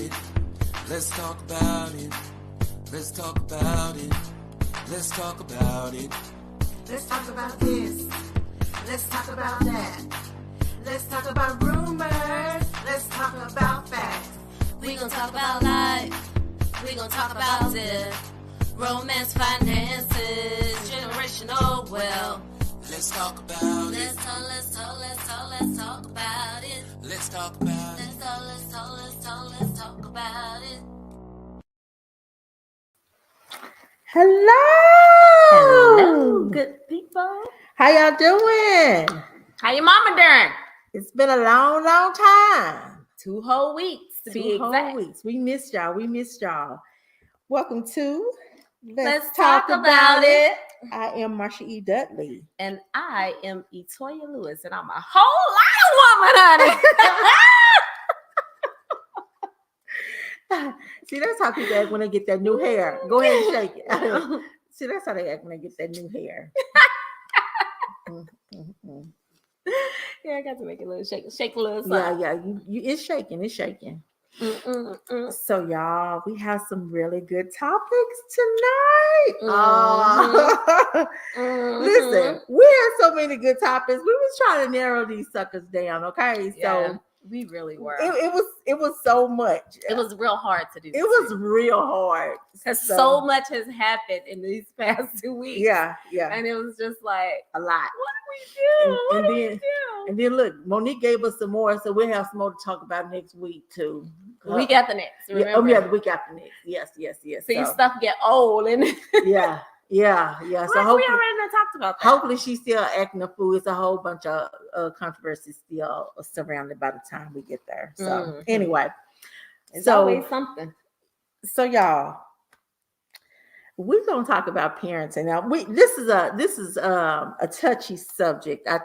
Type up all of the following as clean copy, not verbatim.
it. Let's talk about it. Let's talk about it. Let's talk about it. Let's talk about this. Let's talk about that. Let's talk about rumors. Let's talk about facts. We gon' talk about life. We gon' talk about death. Romance, finances, generational wealth. Let's talk about it. Let's talk about it. Let's talk about it. Let's talk about it. Hello, good people. How y'all doing? How your mama doing? It's been a long time. 2 whole weeks to be exact. Weeks. We missed y'all. Welcome to Let's talk about it. I am Marsha E. Dudley. And I am Etoya Lewis, and I'm a whole lot of woman, honey. See, that's how people act when they get that new hair. Go ahead and shake it. See, that's how they act when they get that new hair. Yeah, I got to make it a little shake a little something. Yeah. You it's shaking. So, y'all, we have some really good topics tonight. Listen, we had so many good topics. We was trying to narrow these suckers down. Okay, so we really were. It was so much. It was real hard to do. It was real hard because so much has happened in these past 2 weeks. Yeah. And it was just like a lot. What do we do? And then look, Monique gave us some more, so we'll have some more to talk about next week too. We got the next. Remember? Yeah, the week after next. Yes. See, stuff get old and yeah. So hopefully, we already talked about that. Hopefully, she's still acting a fool. It's a whole bunch of controversy still surrounded by the time we get there. So anyway, it's always something. So y'all, we're gonna talk about parenting. Now, this is a touchy subject. I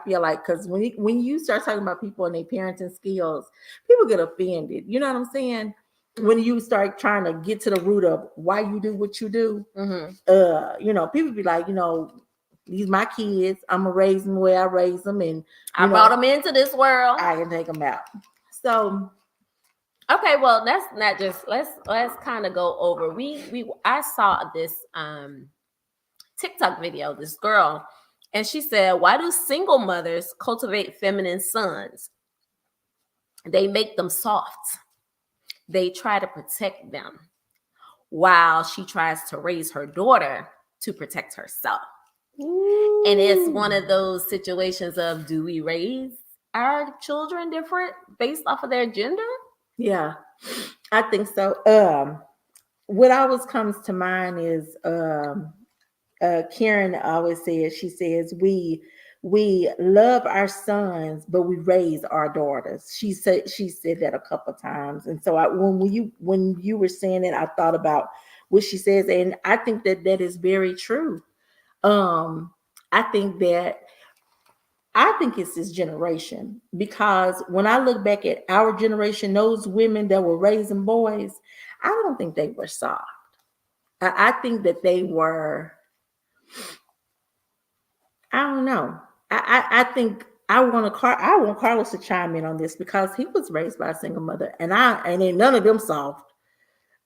feel like because when you start talking about people and their parenting skills, people get offended. You know what I'm saying? When you start trying to get to the root of why you do what you do, people be like, these my kids. I'm gonna raise them the way I raise them, and I brought them into this world. I can take them out. So, okay, well, that's not just. Let's kind of go over. I saw this TikTok video. This girl, and she said, "Why do single mothers cultivate feminine sons? They make them soft. They try to protect them while she tries to raise her daughter to protect herself." Ooh. And it's one of those situations of, do we raise our children different based off of their gender? Yeah, I think so. What always comes to mind is Karen always says, she says, we love our sons, but we raise our daughters. She said that a couple of times. And so when you were saying it, I thought about what she says. And I think that is very true. I think it's this generation, because when I look back at our generation, those women that were raising boys, I don't think they were soft. I think that they were, I don't know. I think I want Carlos to chime in on this, because he was raised by a single mother, and ain't none of them soft.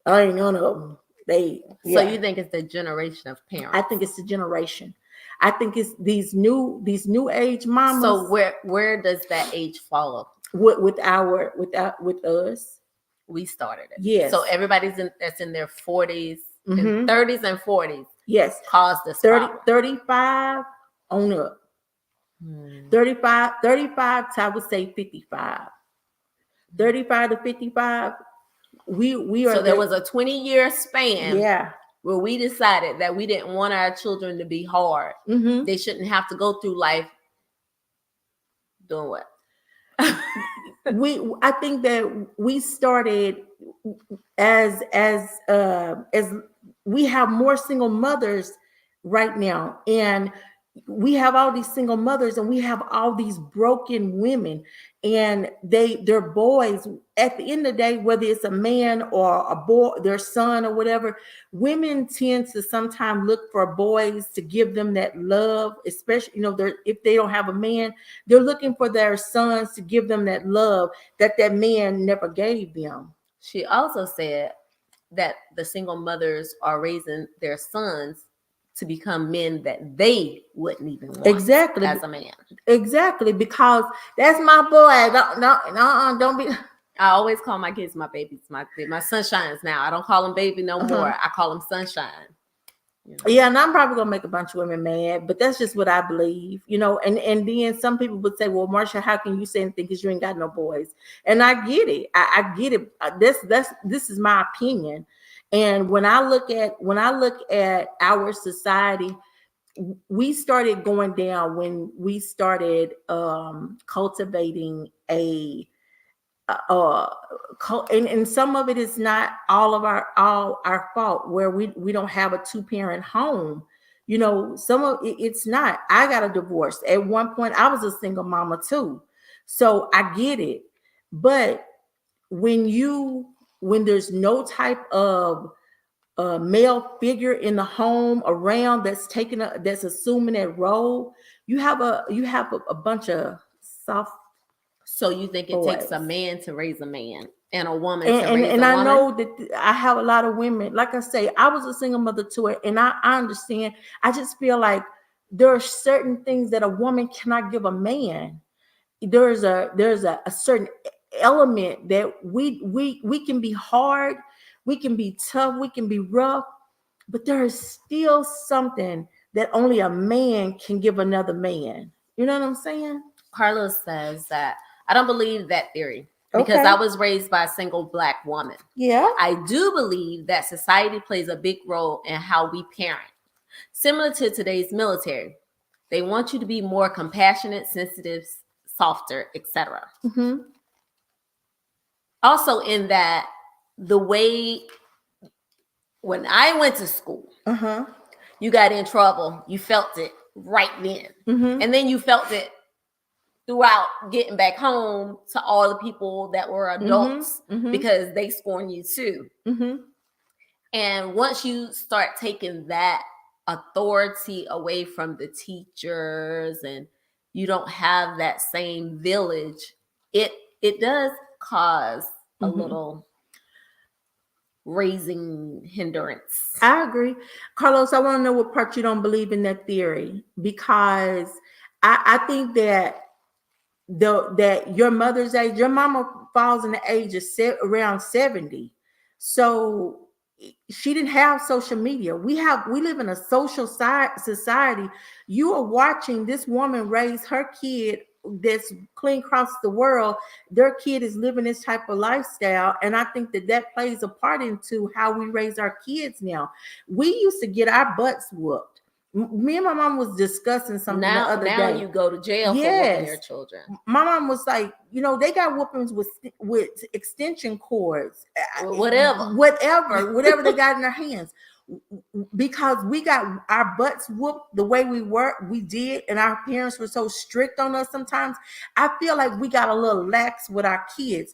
I ain't none of them. So you think it's the generation of parents? I think it's the generation. I think it's these new age mamas. So where does that age follow? With us? We started it. Yes. So everybody's that's in their 40s, and 30s and 40s. Yes. Caused this 35 on up. 35 to, I would say 55. 35 to 55. We are. So there was a 20-year span. Yeah. Where we decided that we didn't want our children to be hard. Mm-hmm. They shouldn't have to go through life doing what? I think that we started as we have more single mothers right now, and we have all these single mothers, and we have all these broken women, and their boys, at the end of the day, whether it's a man or a boy, their son or whatever, women tend to sometimes look for boys to give them that love, especially, if they don't have a man, they're looking for their sons to give them that love that man never gave them. She also said that the single mothers are raising their sons to become men that they wouldn't even want Exactly. as a man. Exactly, because that's my boy. Don't be. I always call my kids my babies, my sunshines now. I don't call them baby no more. I call them sunshine. You know? Yeah, and I'm probably gonna make a bunch of women mad, but that's just what I believe, you know. And then some people would say, "Well, Marsha, how can you say anything because you ain't got no boys?" And I get it. I get it. This is my opinion. And when I look at our society, we started going down when we started cultivating a and some of it is not all our fault where we don't have a 2-parent home. You know, some of it's not. I got a divorce at one point. I was a single mama too, so I get it. But when there's no type of male figure in the home around that's assuming that role, you have a bunch of soft. So you think it boys. takes a man to raise a man and a woman and, to and, raise and a I woman? know that I have a lot of women. Like I say, I was a single mother to it, and I understand. I just feel like there are certain things that a woman cannot give a man. There's a certain element that we can be hard, we can be tough, we can be rough, but there is still something that only a man can give another man. You know what I'm saying? Carlos says that I don't believe that theory because I was raised by a single Black woman. Yeah. I do believe that society plays a big role in how we parent. Similar to today's military, they want you to be more compassionate, sensitive, softer, etc. Mm-hmm. Also, in that the way when I went to school, you got in trouble, you felt it right then, and then you felt it throughout getting back home to all the people that were adults because they scorn you too. And once you start taking that authority away from the teachers and you don't have that same village, it does cause a little raising hindrance. I agree. Carlos, I want to know what part you don't believe in that theory, because I think that that your mother's age, your mama falls in the age of around 70. So she didn't have social media. We live in a social society. You are watching this woman raise her kid that's clean across the world. Their kid is living this type of lifestyle, and I think that plays a part into how we raise our kids now. We used to get our butts whooped. Me and my mom was discussing something the other day. Now you go to jail for whooping your children. My mom was like, you know, they got whoopings with extension cords, whatever they got in their hands, because we got our butts whooped the way we did, and our parents were so strict on us. Sometimes I feel like we got a little lax with our kids.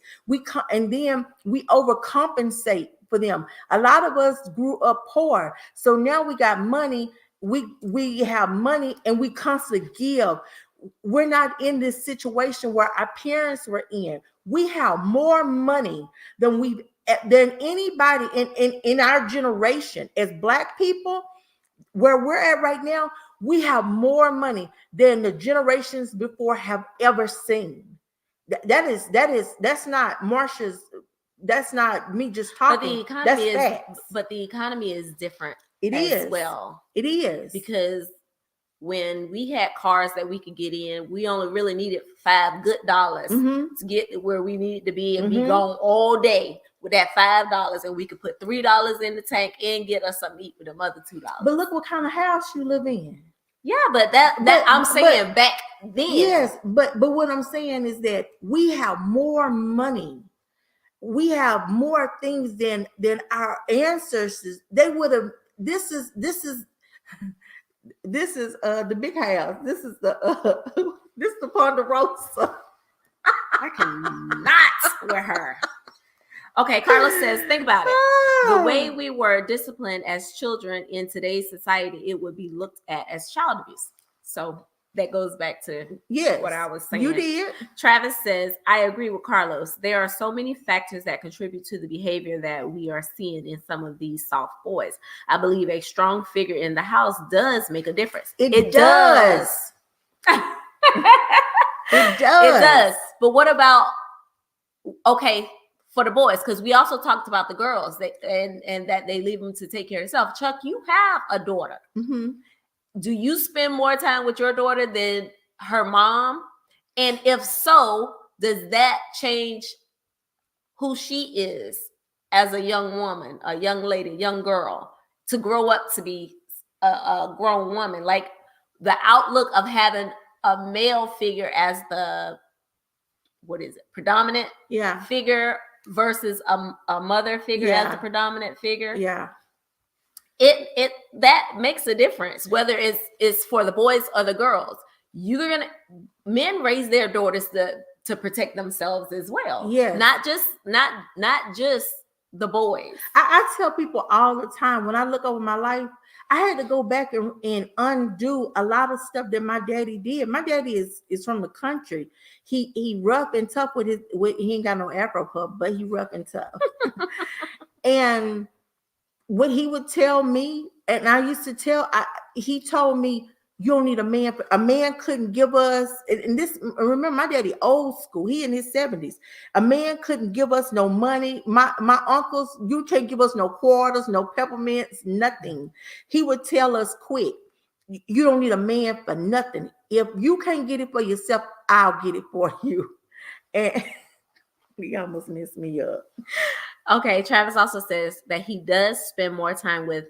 And then we overcompensate for them. A lot of us grew up poor, so now we got money. We have money and we constantly give. We're not in this situation where our parents were in. We have more money than anybody in our generation as Black people. Where we're at right now, we have more money than the generations before have ever seen. That's not Marsha's. That's not me just talking. But the economy is different. It is. Well. It is. Because when we had cars that we could get in, we only really needed $5 good to get where we needed to be and be gone all day with that $5, and we could put $3 in the tank and get us some meat with them other $2. But look what kind of house you live in. Yeah, but I'm saying back then. Yes, but what I'm saying is that we have more money. We have more things than our ancestors. They would have. This is the big house. This is the Ponderosa. I cannot with her. Okay, Carlos says, think about it. The way we were disciplined as children in today's society, it would be looked at as child abuse. So that goes back to Yes, what I was saying. you did. Travis says, I agree with Carlos. There are so many factors that contribute to the behavior that we are seeing in some of these soft boys. I believe a strong figure in the house does make a difference. It does. It does. It does. But what about, okay, for the boys, because we also talked about the girls and that they leave them to take care of themselves. Chuck, you have a daughter. Mm-hmm. Do you spend more time with your daughter than her mom? And if so, does that change who she is as a young woman, a young lady, young girl, to grow up to be a grown woman? Like the outlook of having a male figure as the, what is it, predominant figure versus a mother figure as the predominant figure. Yeah. It that makes a difference, whether it's for the boys or the girls. Men raise their daughters to protect themselves as well. Yes. Not just the boys. I tell people all the time, when I look over my life, I had to go back and undo a lot of stuff that my daddy did. My daddy is from the country. He rough and tough he ain't got no Afro puff, but he rough and tough. And what he would tell me, and I used to he told me, you don't need a man. A man couldn't give us, and this, remember, my daddy old school. He in his 70s. A man couldn't give us no money. My uncles, you can't give us no quarters, no peppermints, nothing. He would tell us quick, you don't need a man for nothing. If you can't get it for yourself, I'll get it for you. And he almost messed me up. Okay, Travis also says that he does spend more time with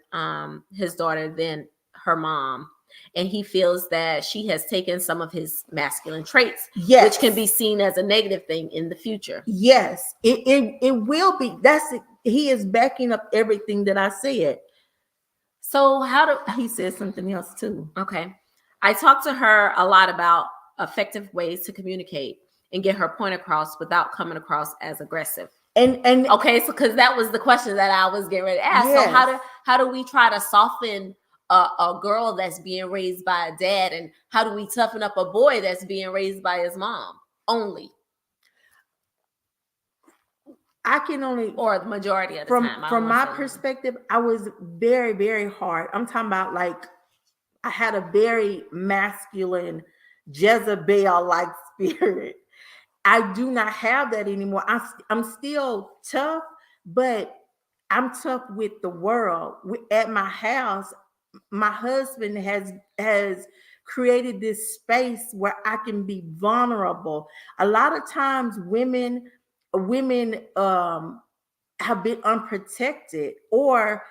his daughter than her mom, and he feels that she has taken some of his masculine traits, which can be seen as a negative thing in the future. Yes, it will be. That's it. He is backing up everything that I said. So he said something else too. Okay, I talked to her a lot about effective ways to communicate and get her point across without coming across as aggressive. And okay, so because that was the question that I was getting ready to ask. Yes. So how do we try to soften a girl that's being raised by a dad, and how do we toughen up a boy that's being raised by his mom only? I can only, or the majority of the time. From my perspective, I was very, very hard. I'm talking about, like, I had a very masculine Jezebel-like spirit. I do not have that anymore. I'm still tough, but I'm tough with the world. At my house, my husband has created this space where I can be vulnerable. A lot of times women have been unprotected, or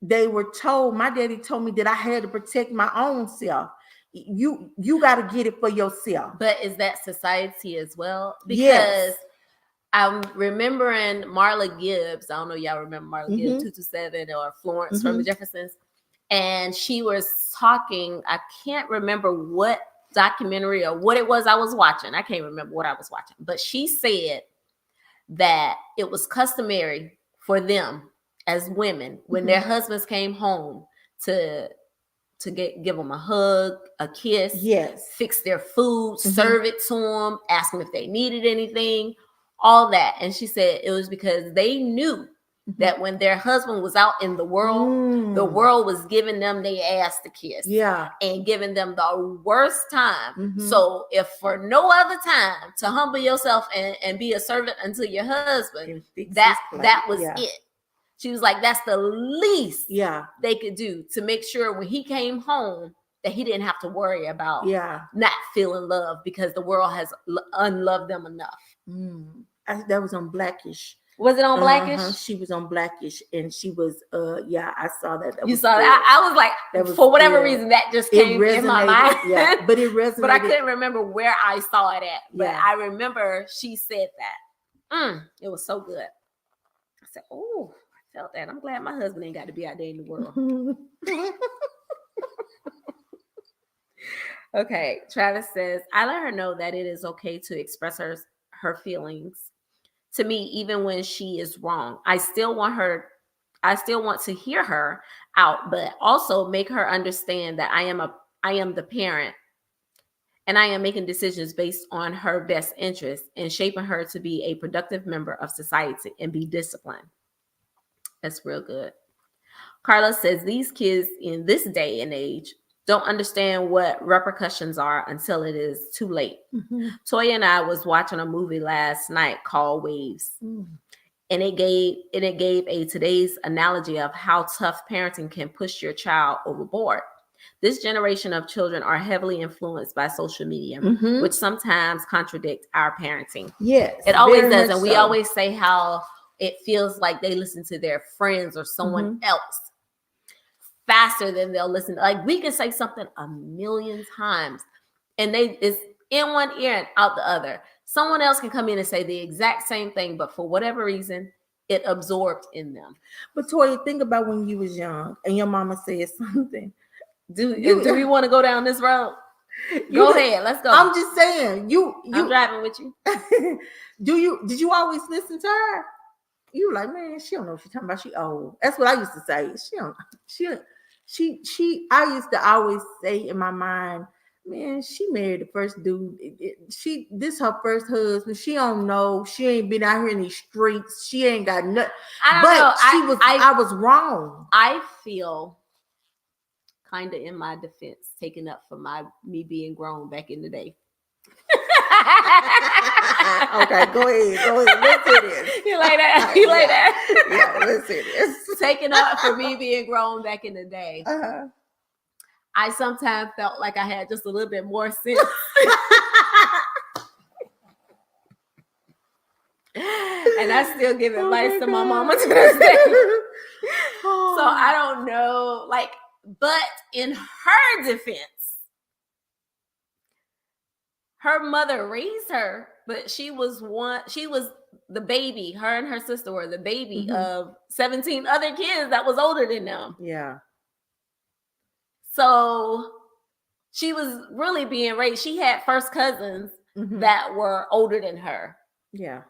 they were told, my daddy told me that I had to protect my own self. You got to get it for yourself. But is that society as well? Because I'm remembering Marla Gibbs. I don't know y'all remember Marla Gibbs, 227, or Florence from the Jeffersons. And she was talking, I can't remember what documentary or what it was I was watching. I can't remember what I was watching. But she said that it was customary for them as women, when their husbands came home, to give them a hug, a kiss, fix their food, serve it to them, ask them if they needed anything, all that. And she said it was because they knew that when their husband was out in the world, the world was giving them their ass to kiss, and giving them the worst time. So if for no other time to humble yourself and be a servant unto your husband, that was it. She was like, that's the least they could do to make sure when he came home that he didn't have to worry about not feeling love, because the world has unloved them enough. That was on Blackish. Was it on Blackish? She was on Blackish, and she was, I saw that. You saw that? I was like, for whatever reason, that just came in my mind. Yeah, but it resonated. But I couldn't remember where I saw it at. But I remember she said that. It was so good. I said, oh, I felt that. I'm glad my husband ain't got to be out there in the world. Okay, Travis says, I let her know that it is okay to express her feelings to me, even when she is wrong. I still want to hear her out, but also make her understand that I am the parent and I am making decisions based on her best interest and shaping her to be a productive member of society and be disciplined. That's real good. Carlos says these kids in this day and age don't understand what repercussions are until it is too late. Toya and I was watching a movie last night called Waves. And it gave a today's analogy of how tough parenting can push your child overboard. This generation of children are heavily influenced by social media, which sometimes contradict our parenting. Yes, it always does. And we so. always say how it feels like they listen to their friends or someone else faster than they'll listen. Like we can say something a million times and it's in one ear and out the other. Someone else can come in and say the exact same thing, but for whatever reason, it absorbed in them. But Toya, think about when you was young and your mama said something. Do we want to go down this road? Go ahead, let's go. I'm just saying, I'm driving with you. Did you always listen to her? You were like, man, she don't know what she's talking about. She old. That's what I used to say. I used to always say in my mind, man, she married the first dude. This her first husband. She don't know. She ain't been out here in these streets. She ain't got nothing. I was wrong. I feel kind of in my defense, taken up for me being grown back in the day. Okay, go ahead. Let's do this. You like that? You like that? Yeah, let's do this. Taken up for me being grown back in the day. I sometimes felt like I had just a little bit more sense. And I still give advice to my mama to this day. So I don't know, but in her defense, her mother raised her, but she was the baby. Her and her sister were the baby of 17 other kids that was older than them. Yeah. So she was really being raised. She had first cousins that were older than her. Yeah.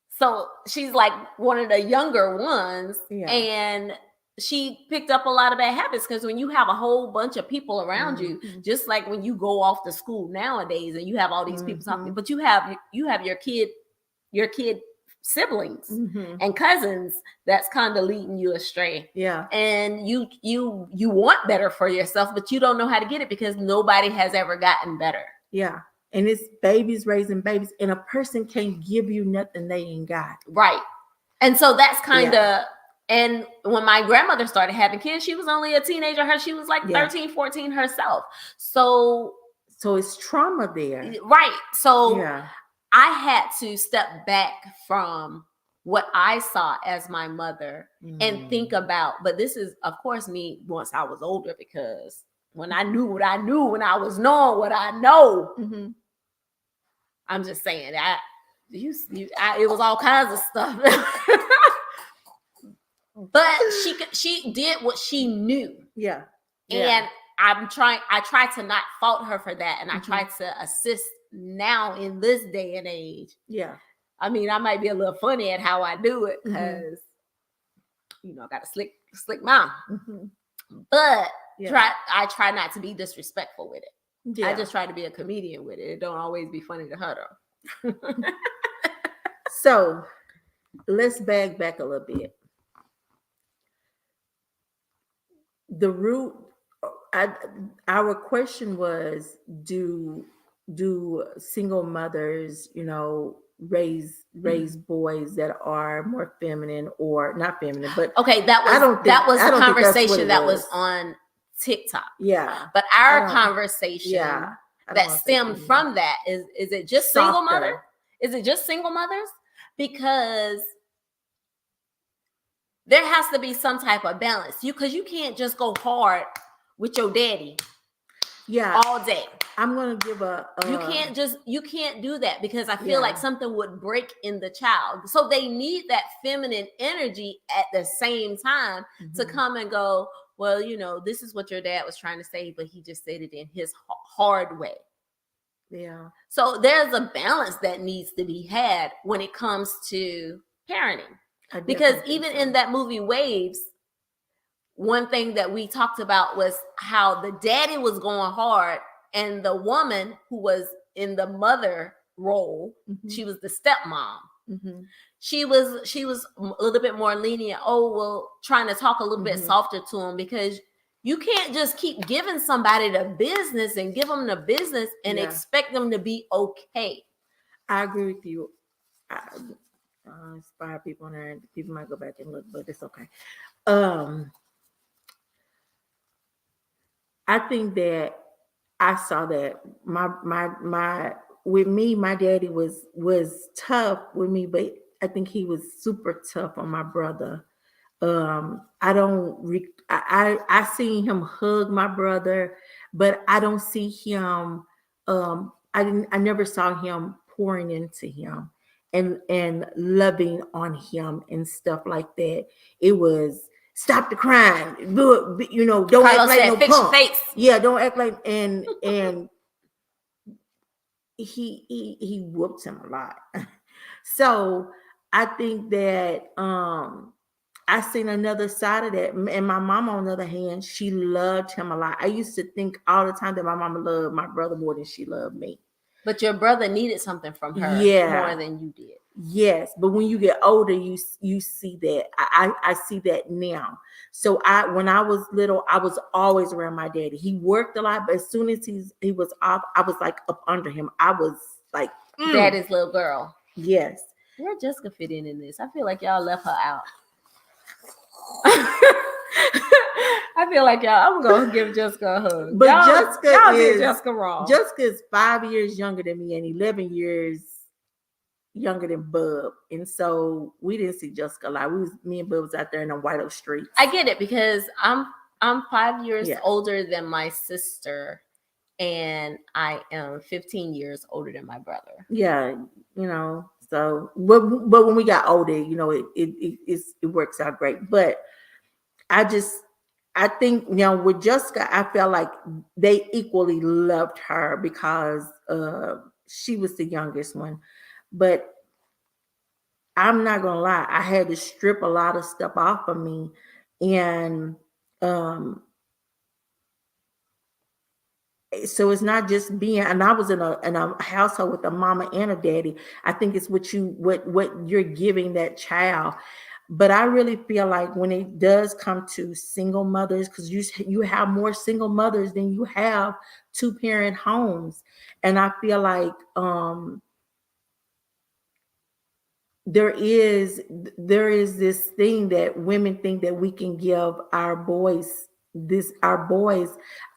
So she's like one of the younger ones. Yeah. And she picked up a lot of bad habits because when you have a whole bunch of people around you, just like when you go off to school nowadays and you have all these people talking, but you have your kid siblings and cousins that's kind of leading you astray. Yeah. And you want better for yourself, but you don't know how to get it because nobody has ever gotten better. Yeah. And it's babies raising babies, and a person can't give you nothing they ain't got. Right. And so that's kind of, and when my grandmother started having kids, she was only a teenager. She was like 13, 14 herself. So it's trauma there. Right. So I had to step back from what I saw as my mother and think about, but this is, of course, me once I was older, because when I knew what I knew, when I was knowing what I know, I'm just saying that it was all kinds of stuff. But she did what she knew. Yeah. And I try to not fault her for that. And I try to assist now in this day and age. Yeah. I mean, I might be a little funny at how I do it because, I got a slick mouth. But I try not to be disrespectful with it. Yeah. I just try to be a comedian with it. It don't always be funny to her though. So let's back a little bit. The root, our question was, do single mothers, raise boys that are more feminine or not feminine? But okay, that was the conversation that was on TikTok. Yeah, but our conversation that stemmed from that is it just single mother? Is it just single mothers? Because there has to be some type of balance. Because you can't just go hard with your daddy all day. I'm gonna give you can't do that, because I feel like something would break in the child. So they need that feminine energy at the same time to come and go, well, this is what your dad was trying to say, but he just said it in his hard way. Yeah. So there's a balance that needs to be had when it comes to parenting. Because even in that movie Waves, one thing that we talked about was how the daddy was going hard And the woman who was in the mother role, she was the stepmom. She was a little bit more lenient. Oh, well, trying to talk a little bit softer to him, because you can't just keep giving somebody the business and expect them to be okay. I agree with you. Inspire people on there. People might go back and look, but it's okay. I think that I saw that my with me, my daddy was tough with me, but I think he was super tough on my brother. I seen him hug my brother, but I don't see him. I never saw him pouring into him and loving on him and stuff like that. It was stop the crying. Look, don't Carlos act like said, no fix your punk. face. Yeah, don't act like and he whooped him a lot. So I think that I seen another side of that. And my mom, on the other hand, she loved him a lot. I used to think all the time that my mama loved my brother more than she loved me. But your brother needed something from her more than you did. Yes, but when you get older, you see that. I see that now. So when I was little, I was always around my daddy. He worked a lot, but as soon as he was off, I was like up under him. I was like Daddy's little girl. Yes. Where Jessica fit in this? I feel like y'all left her out. I feel like I'm gonna give Jessica a hug. But y'all did Jessica wrong. Jessica is 5 years younger than me and 11 years younger than Bub, and so we didn't see Jessica a lot. Me and Bub was out there in the White Oak streets. I get it, because I'm 5 years older than my sister, and I am 15 years older than my brother. Yeah, So, but when we got older, it works out great. But I think with Jessica, I felt like they equally loved her because she was the youngest one. But I'm not gonna lie, I had to strip a lot of stuff off of me, and so it's not just being. And I was in a household with a mama and a daddy. I think it's what you're giving that child. But I really feel like when it does come to single mothers, because you have more single mothers than you have 2-parent homes, and I feel like there is this thing that women think that we can give our boys.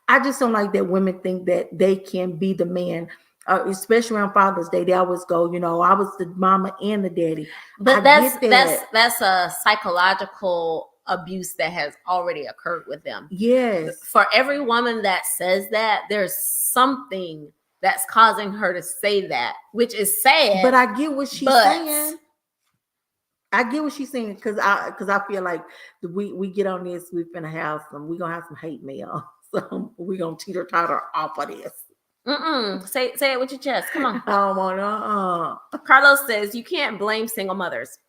I just don't like that women think that they can be the man. Especially around Father's Day, they always go, I was the mama and the daddy. But that's a psychological abuse that has already occurred with them. Yes. For every woman that says that, there's something that's causing her to say that, which is sad. But I get what she's saying. I get what she's saying, because I feel like we get on this, we're gonna have some hate mail. So we're gonna teeter-totter off of this. Say it with your chest. Come on. I don't want to. Carlos says you can't blame single mothers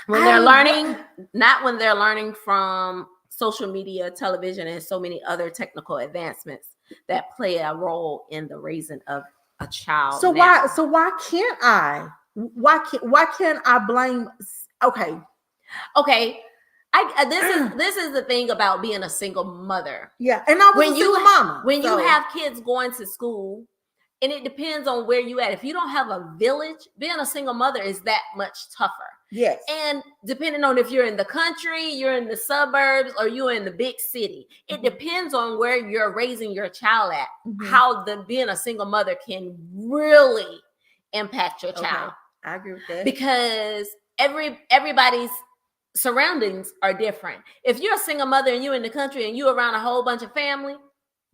when they're learning, not when they're learning from social media, television, and so many other technical advancements that play a role in the raising of a child. So why can't I? Why can't I blame? Okay. This is the thing about being a single mother. Yeah, and I was a single mama. When you have kids going to school, and it depends on where you at. If you don't have a village, being a single mother is that much tougher. Yes. And depending on if you're in the country, you're in the suburbs, or you're in the big city, it depends on where you're raising your child at. How being a single mother can really impact your child. I agree with that. Because everybody's surroundings are different. If you're a single mother and you're in the country and you're around a whole bunch of family,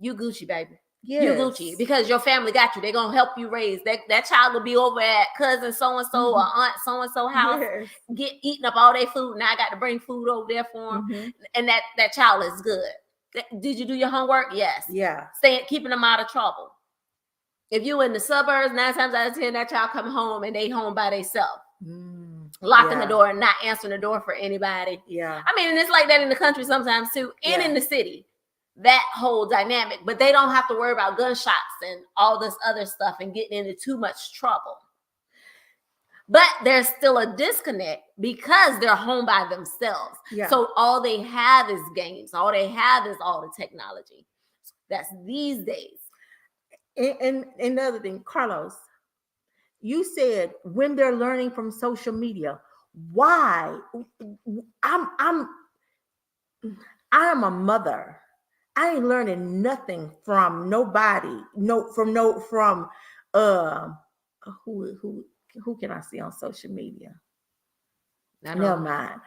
you Gucci, baby. Yes. You Gucci, because your family got you. They're gonna help you raise that child. Will be over at cousin so and so or aunt so and so house, get eating up all their food. Now I got to bring food over there for them, and that child is good. Did you do your homework? Yes. Yeah. Keeping them out of trouble. If you in the suburbs, 9 times out of 10, that child come home and they home by themselves. Locking the door and not answering the door for anybody. Yeah. I mean, and it's like that in the country sometimes too, and in the city. that whole dynamic, but they don't have to worry about gunshots and all this other stuff and getting into too much trouble. But there's still a disconnect because they're home by themselves. Yeah. So all they have is games. All they have is all the technology. That's these days. And another thing, Carlos, you said when they're learning from social media, why? I am a mother. I ain't learning nothing from nobody. Who can I see on social media? Never mind.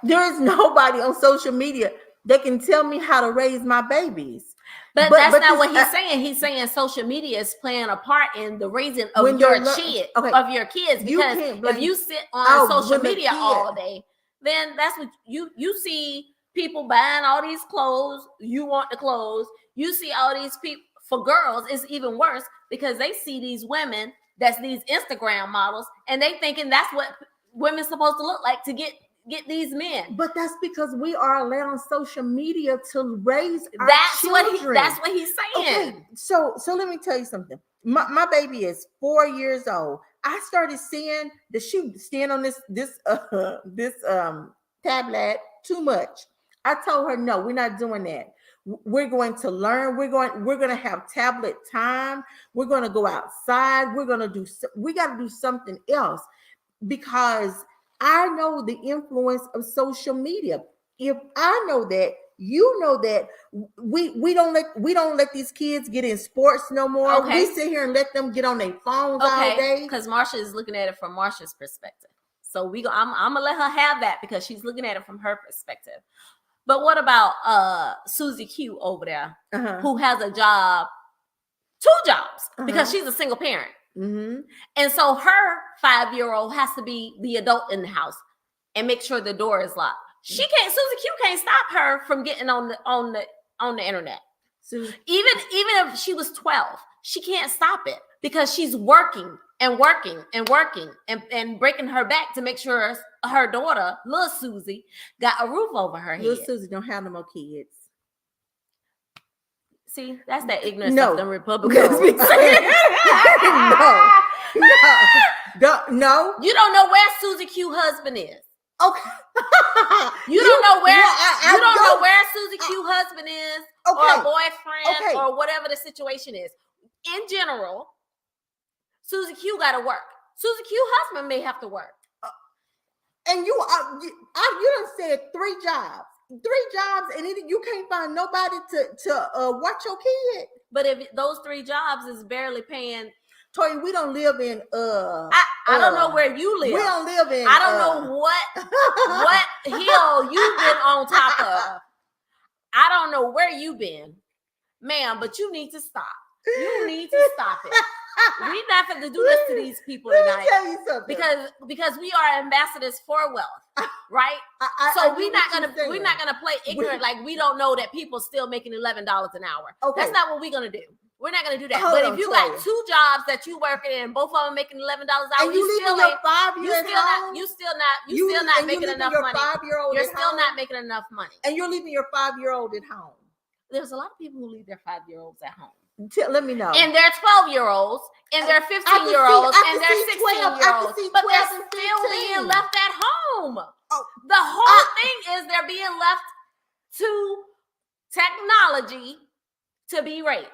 There is nobody on social media that can tell me how to raise my babies. But that's not what he's saying. He's saying social media is playing a part in the raising of your kids. Because if you sit on social media all day, then that's what you see people buying all these clothes. You want the clothes. You see all these people. For girls, it's even worse because they see these women that's these Instagram models, and they thinking that's what women's supposed to look like to get these men. But that's because we are allowing social media to raise our children. That's what he's saying. Okay, so let me tell you something. My baby is 4 years old. I started seeing that she stand on this tablet too much. I told her, no, we're not doing that. We're going to learn. We're going to have tablet time. We're going to go outside. We got to do something else, because I know the influence of social media. If I know that, you know that, we don't let these kids get in sports no more. Okay. We sit here and let them get on their phones all day. Because Marsha is looking at it from Marsha's perspective. So I'm gonna let her have that because she's looking at it from her perspective. But what about Susie Q over there, who has a job, 2 jobs, because she's a single parent. Mm-hmm. And so her 5-year-old has to be the adult in the house and make sure the door is locked. Susie Q can't stop her from getting on the internet. Even if she was 12, she can't stop it because she's working and breaking her back to make sure her daughter, little Susie, got a roof over her head. Little Susie don't have no more kids. See, that's that ignorance of the Republicans. No. You don't know where Susie Q husband is. Okay. You don't know where Susie Q husband is, or boyfriend, or whatever the situation is. In general, Susie Q got to work. Susie Q husband may have to work. And you done said 3 jobs. 3 jobs, and you can't find nobody to watch your kid. But if those 3 jobs is barely paying, Toya, we don't live in I don't know where you live. We don't live in I don't know what hill you've been on top of. I don't know where you've been, ma'am, but you need to stop. You need to stop it. We're not going to do this to these people tonight. Let me tell you something. Because we are ambassadors for wealth, right? We're not gonna play ignorant like we don't know that people still making $11 an hour. Okay. That's not what we're gonna do. We're not gonna do that. But if you got 2 jobs that you working in, both of them making $11 an hour, you still not making enough money. You're still not making enough money. And you're leaving your 5-year-old at home. There's a lot of people who leave their 5-year-olds at home. Let me know. And they're 12-year-olds, and they're 15-year-olds, and they're 16-year-olds, but they're still being left at home. The whole thing is they're being left to technology to be raised.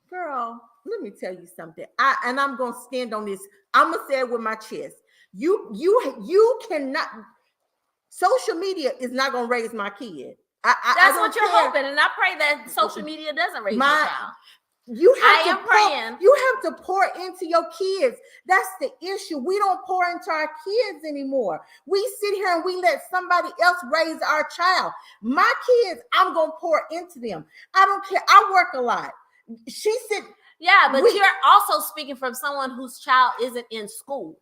Girl, let me tell you something. I'm gonna stand on this. I'm gonna say it with my chest. You cannot. Social media is not gonna raise my kid. That's what you're hoping, and I pray that social media doesn't raise your child. You have to pour into your kids. That's the issue. We don't pour into our kids anymore. We sit here and we let somebody else raise our child. My kids, I'm gonna pour into them. I don't care. I work a lot. She said, yeah, but you're also speaking from someone whose child isn't in school.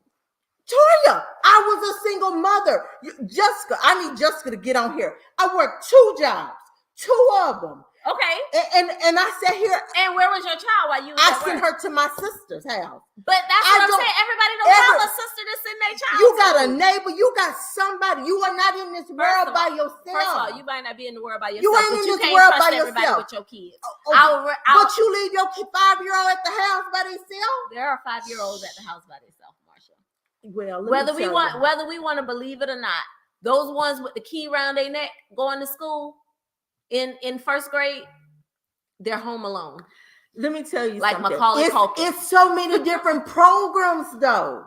Toya, I was a single mother. Jessica, I need Jessica to get on here. I worked 2 jobs, 2 of them. Okay. And I sat here. And where was your child while you was I at sent work? her to my sister's house. But that's what I'm saying. Everybody don't have a sister to send their child You got to. a neighbor. You got somebody. You are not in this world by yourself. First of all, you might not be in the world by yourself. You ain't but in you this can't world trust by everybody yourself. with your kids. But you leave your 5-year-old at the house by themselves? There are 5-year-olds at the house by themselves, Marsha. Well, whether we want to believe it or not, those ones with the key around their neck going to school in first grade, they're home alone. Let me tell you like something. Macaulay Culkin. It's so many different programs, though.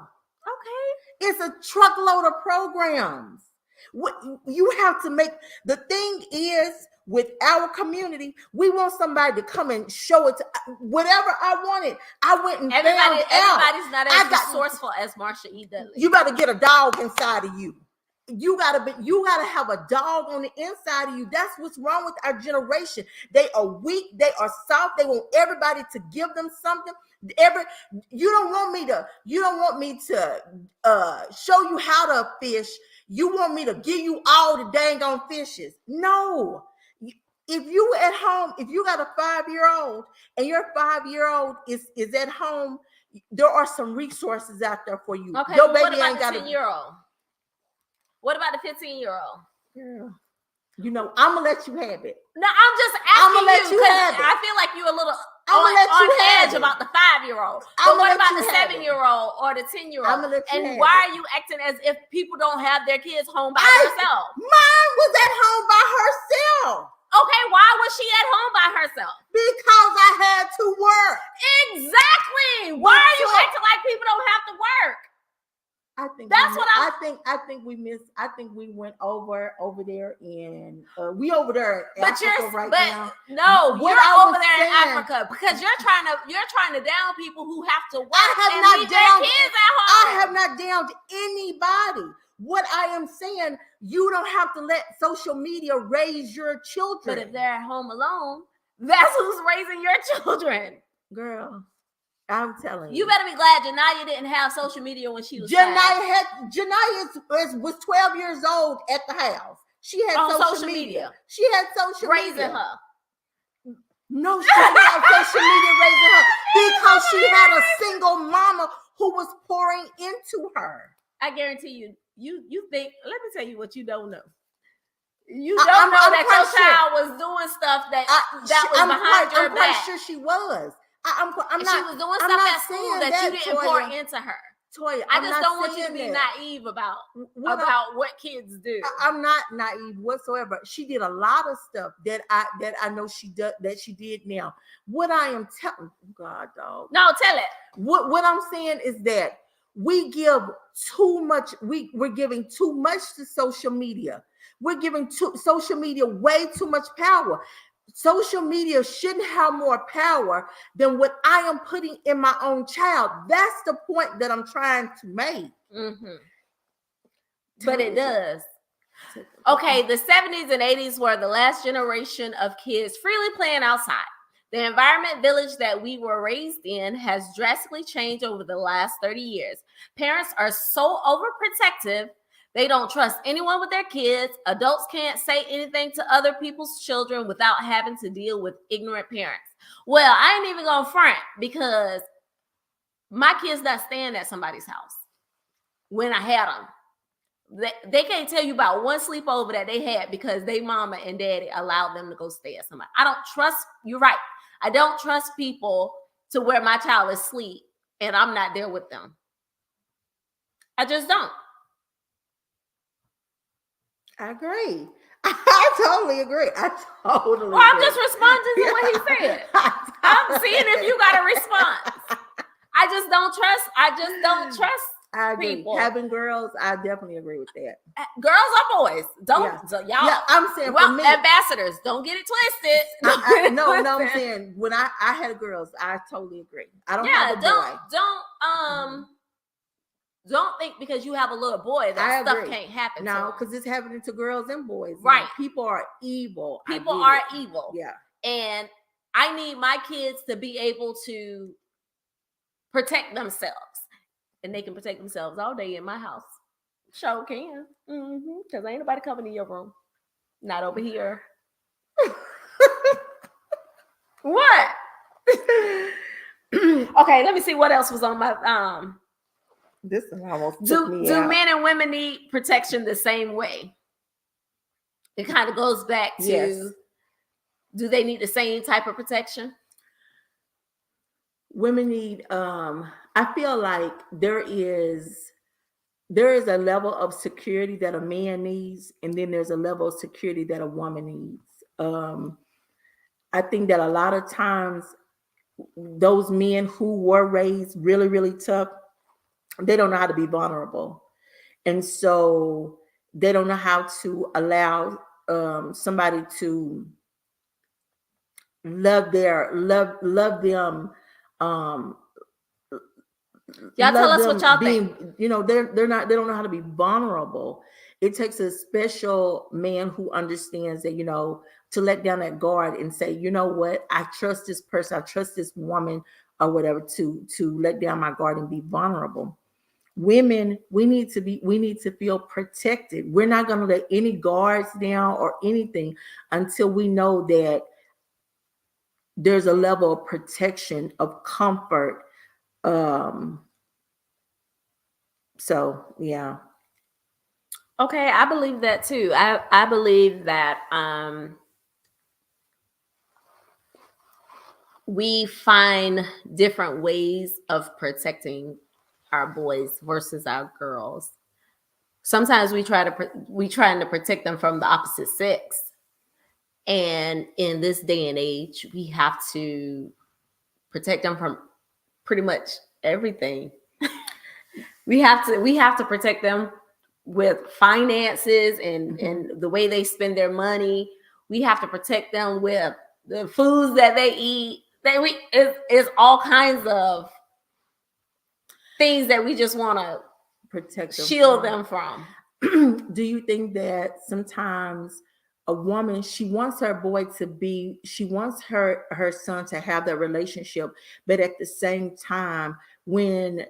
Okay. It's a truckload of programs. What you have to make. The thing is, with our community, we want somebody to come and show it to whatever I wanted. I went and found out. Everybody's not as resourceful as Marsha E. Dudley. You better get a dog inside of you. You gotta have a dog on the inside of you. That's what's wrong with our generation. They are weak, they are soft, they want everybody to give them something. You don't want me to show you how to fish. You want me to give you all the dang on fishes. No. If you at home, if you got a 5-year-old and your 5-year-old is at home, there are some resources out there for you. Okay, your baby what about ain't got the 10-year-old? What about the 15-year-old? Girl, I'm gonna let you have it. No, I'm just asking you because I feel like you're a little on edge about the 5-year-old. But what about the 7-year-old or the 10-year-old? And why are you acting as if people don't have their kids home by themselves? Mine was at home by herself. Okay, why was she at home by herself? Because I had to work. Exactly. Why are you acting like people don't have to work? I think we went over there in we over there in Africa right now. No, you're over there in Africa because you're trying to down people who have to work and leave their kids at home. I have not downed anybody. What I am saying, you don't have to let social media raise your children. But if they're at home alone, that's who's raising your children. Girl, I'm telling you. You better be glad Janaya didn't have social media when she was Janaya was 12 years old at the house. She had social media. She had social raising media. her. No, she didn't have social media raising her because she had a single mama who was pouring into her. I guarantee you, you think, let me tell you what you don't know. You don't know that your child was doing stuff that was behind your back. I'm quite sure she was. I'm not. She was doing stuff at school that you didn't pour into her. Toya, I just don't want you to be naive about what kids do. I'm not naive whatsoever. She did a lot of stuff that I know she did now. What I am telling, God, dog. No, tell it. What I'm saying is that we give too much. We're giving too much to social media. We're giving social media way too much power. Social media shouldn't have more power than what I am putting in my own child. That's the point that I'm trying to make. Mm-hmm. But it does. Okay, the 70s and 80s were the last generation of kids freely playing outside. The environment village that we were raised in has drastically changed over the last 30 years. Parents are so overprotective. They don't trust anyone with their kids. Adults can't say anything to other people's children without having to deal with ignorant parents. Well, I ain't even gonna front because my kids not staying at somebody's house when I had them. They can't tell you about one sleepover that they had because they mama and daddy allowed them to go stay at somebody. I don't trust, you're right. I don't trust people to where my child is asleep and I'm not there with them. I just don't. I agree. I totally agree. Well, I'm just responding to what he said. I'm seeing if you got a response. I just don't trust I agree. people. Having girls, I definitely agree with that. Girls or boys, y'all. Yeah, I'm saying well, for me, ambassadors, don't get it twisted. No, I'm saying when I had girls, I totally agree. I don't have a boy. Don't think because you have a little boy that stuff can't happen. No, because it's happening to girls and boys. Right. People are evil. People are evil. Yeah. And I need my kids to be able to protect themselves. And they can protect themselves all day in my house. Sure can. Because ain't nobody coming in your room. Not over here. What? Okay, let me see what else was on my This one almost took me do out. men and women need protection the same way? It kind of goes back to Yes. do they need the same type of protection? Women need I feel like there is a level of security that a man needs, and then there's a level of security that a woman needs. I think that a lot of times those men who were raised really, really tough, they don't know how to be vulnerable. And so they don't know how to allow somebody to love them, um Y'all tell love us what them y'all being, think. they don't know how to be vulnerable. It takes a special man who understands that, to let down that guard and say, you know what, I trust this person, I trust this woman or whatever, to let down my guard and be vulnerable. Women, we need to feel protected. We're not going to let any guards down or anything until we know that there's a level of protection, of comfort. So yeah. Okay, I believe that too. I believe that we find different ways of protecting our boys versus our girls. Sometimes we trying to protect them from the opposite sex, and in this day and age, we have to protect them from pretty much everything. we have to protect them with finances and the way they spend their money. We have to protect them with the foods that they eat. It's all kinds of things that we just want to Protect them shield them from. Do you think that sometimes a woman, she wants her son to have that relationship, but at the same time, when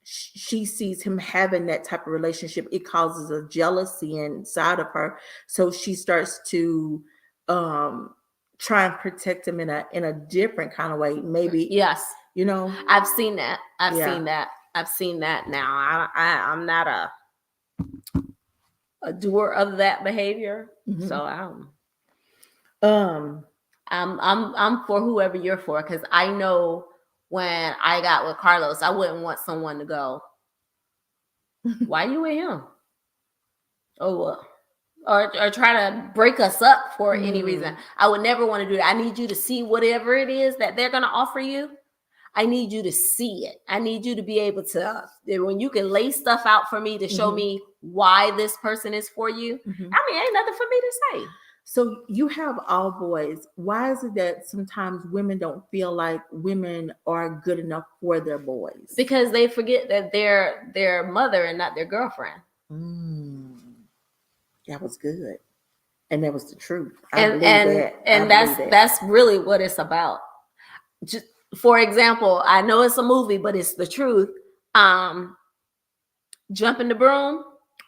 she sees him having that type of relationship, it causes a jealousy inside of her, so she starts to try and protect him in a different kind of way, maybe. Yes, I've seen that. I've seen that now. I'm not a doer of that behavior. Mhm. So I'm for whoever you're for, because I know when I got with Carlos, I wouldn't want someone to go, why you with him? Or try to break us up for any reason. I would never want to do that. I need you to see whatever it is that they're going to offer you. I need you to see it. I need you to be able to, when you can lay stuff out for me to show me why this person is for you. I mean, ain't nothing for me to say. So you have all boys. Why is it that sometimes women don't feel like women are good enough for their boys? Because they forget that they're their mother and not their girlfriend. That was good. And that was the truth. That's really what it's about. Just for example, I know it's a movie, but it's the truth. Jumping the Broom.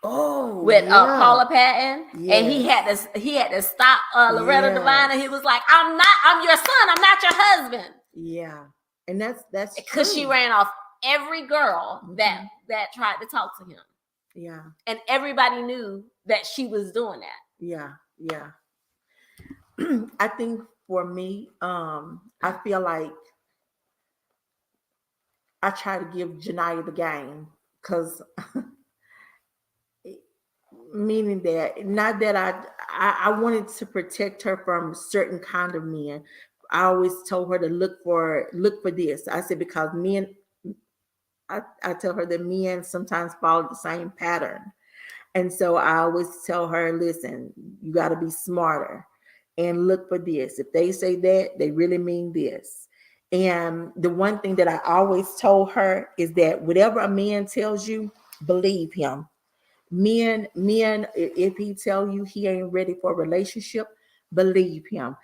With Paula Patton, and he had to stop Loretta Devine, and he was like, I'm your son, I'm not your husband. Yeah. And that's because she ran off every girl that tried to talk to him. Yeah. And everybody knew that she was doing that. Yeah. I think for me, I feel like I try to give Janiyah the game, because meaning that not that I wanted to protect her from certain kind of men. I always told her to look for this. I said, because men, I tell her that men sometimes follow the same pattern. And so I always tell her, listen, you got to be smarter and look for this. If they say that, they really mean this. And the one thing that I always told her is that whatever a man tells you, believe him. Men, if he tell you he ain't ready for a relationship, believe him.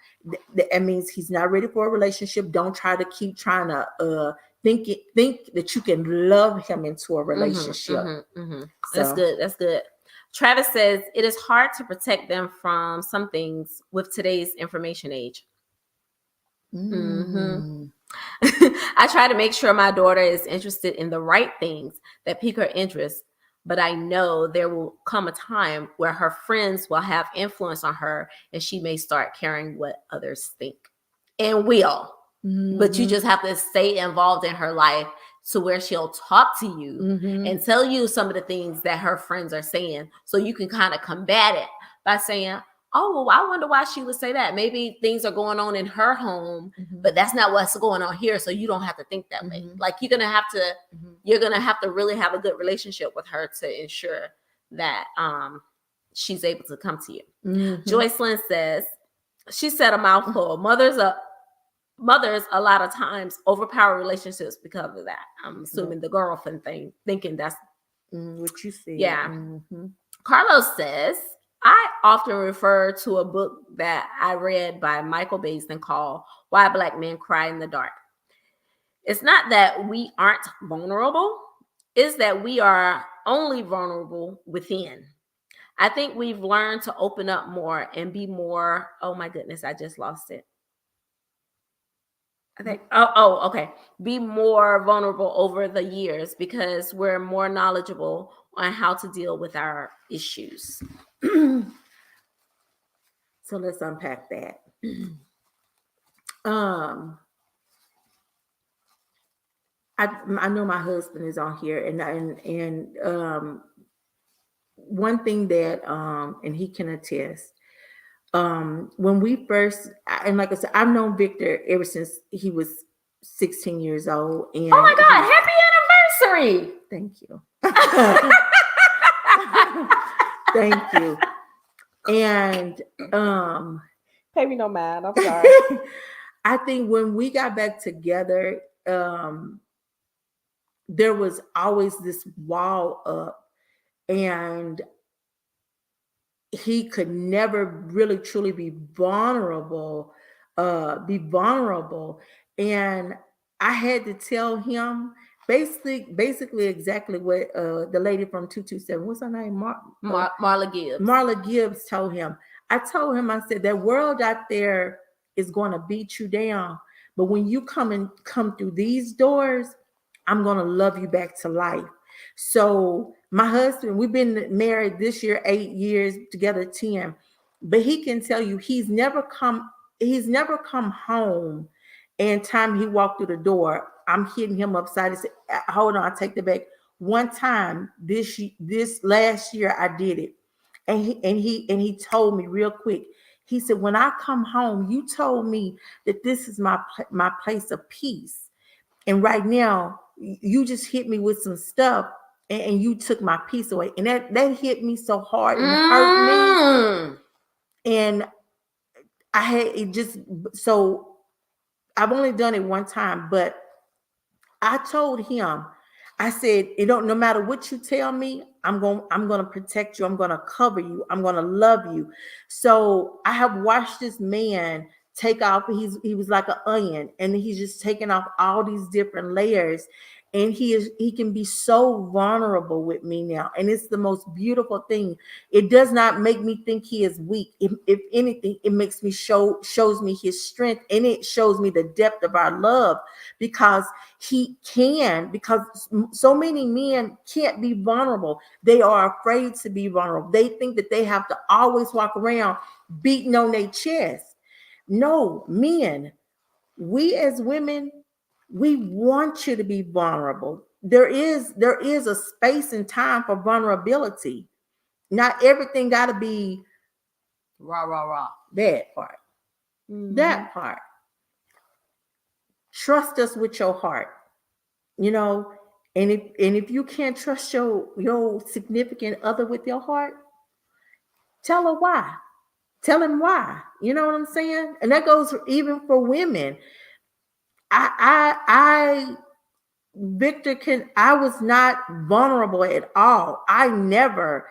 That means he's not ready for a relationship. Don't try to keep trying to think that you can love him into a relationship. So. That's good. Travis says it is hard to protect them from some things with today's information age. Mm. I try to make sure my daughter is interested in the right things that pique her interest, but I know there will come a time where her friends will have influence on her and she may start caring what others think. And will. But you just have to stay involved in her life to where she'll talk to you and tell you some of the things that her friends are saying, so you can kind of combat it by saying, oh, well, I wonder why she would say that. Maybe things are going on in her home, but that's not what's going on here. So you don't have to think that way. Like you're gonna have to really have a good relationship with her to ensure that she's able to come to you. Joycelyn says, she said a mouthful. Mothers a lot of times overpower relationships because of that. I'm assuming the girlfriend thing, thinking that's what you said. Yeah. Carlos says, I often refer to a book that I read by Michael Baisden called Why Black Men Cry in the Dark. It's not that we aren't vulnerable, it's that we are only vulnerable within. I think we've learned to open up more and be more, oh my goodness, I just lost it. I think, okay. Be more vulnerable over the years because we're more knowledgeable on how to deal with our issues. So let's unpack that. I know my husband is on here, and one thing that and he can attest. When we first, and like I said, I've known Victor ever since he was 16 years old. And oh my God, happy anniversary! Thank you. Thank you. And pay me no mind. I'm sorry. I think when we got back together, there was always this wall up, and he could never really truly be vulnerable. And I had to tell him basically exactly what the lady from 227, what's her name, Marla Gibbs. Marla Gibbs told him. I told him, I said, that world out there is going to beat you down, but when you come through these doors, I'm going to love you back to life. So my husband, we've been married this year 8 years, together 10, but he can tell you he's never come home, and time he walked through the door, I'm hitting him upside and say, hold on, I'll take the back. One time this last year I did it, and he told me real quick. He said, when I come home, you told me that this is my place of peace, and right now you just hit me with some stuff, and you took my peace away, and that hit me so hard and hurt me. And I had it just, so I've only done it one time, but I told him, I said, no matter what you tell me, I'm going to protect you. I'm going to cover you. I'm going to love you. So I have watched this man take off. He was like an onion, and he's just taking off all these different layers. And he can be so vulnerable with me now. And it's the most beautiful thing. It does not make me think he is weak. If anything, it makes me shows me his strength, and it shows me the depth of our love, because because so many men can't be vulnerable. They are afraid to be vulnerable. They think that they have to always walk around beating on their chest. No, men, we as women, we want you to be vulnerable. There is a space and time for vulnerability. Not everything got to be rah. That part. That part. Trust us with your heart. And if you can't trust your significant other with your heart, tell her why. Tell him why. You know what I'm saying? And that goes even for women. Victor, I was not vulnerable at all. Niggas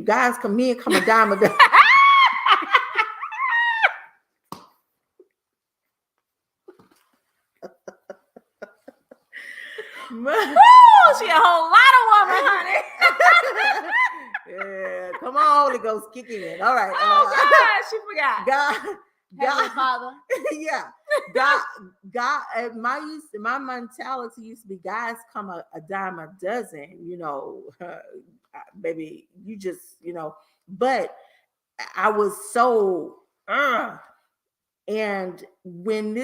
guys come in, come a dime a dozen. She a whole lot of woman, honey. Yeah, come on, Holy Ghost kicking in. All right. Oh God, she forgot. God, Father. yeah. God. My mentality used to be guys come a dime a dozen. Baby, you just But I was so. And when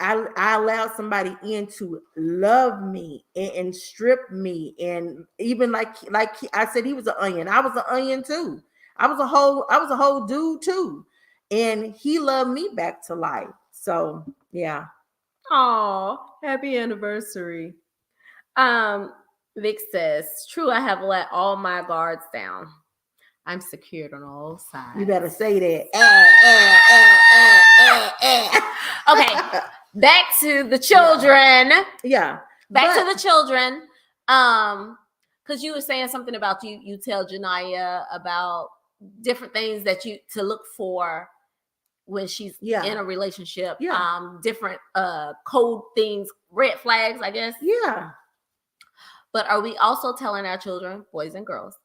I allowed somebody in to love me and strip me, and even like I said, he was an onion. I was an onion too. I was a whole dude too, and he loved me back to life. So yeah. Oh, happy anniversary. Vic says, "True, I have let all my guards down. I'm secured on all sides." You better say that. Okay, back to the children. Yeah. Back to the children. Because you were saying something about you tell Janiyah about different things that you to look for when she's in a relationship. Different code things, red flags, I guess. Yeah. But are we also telling our children, boys and girls,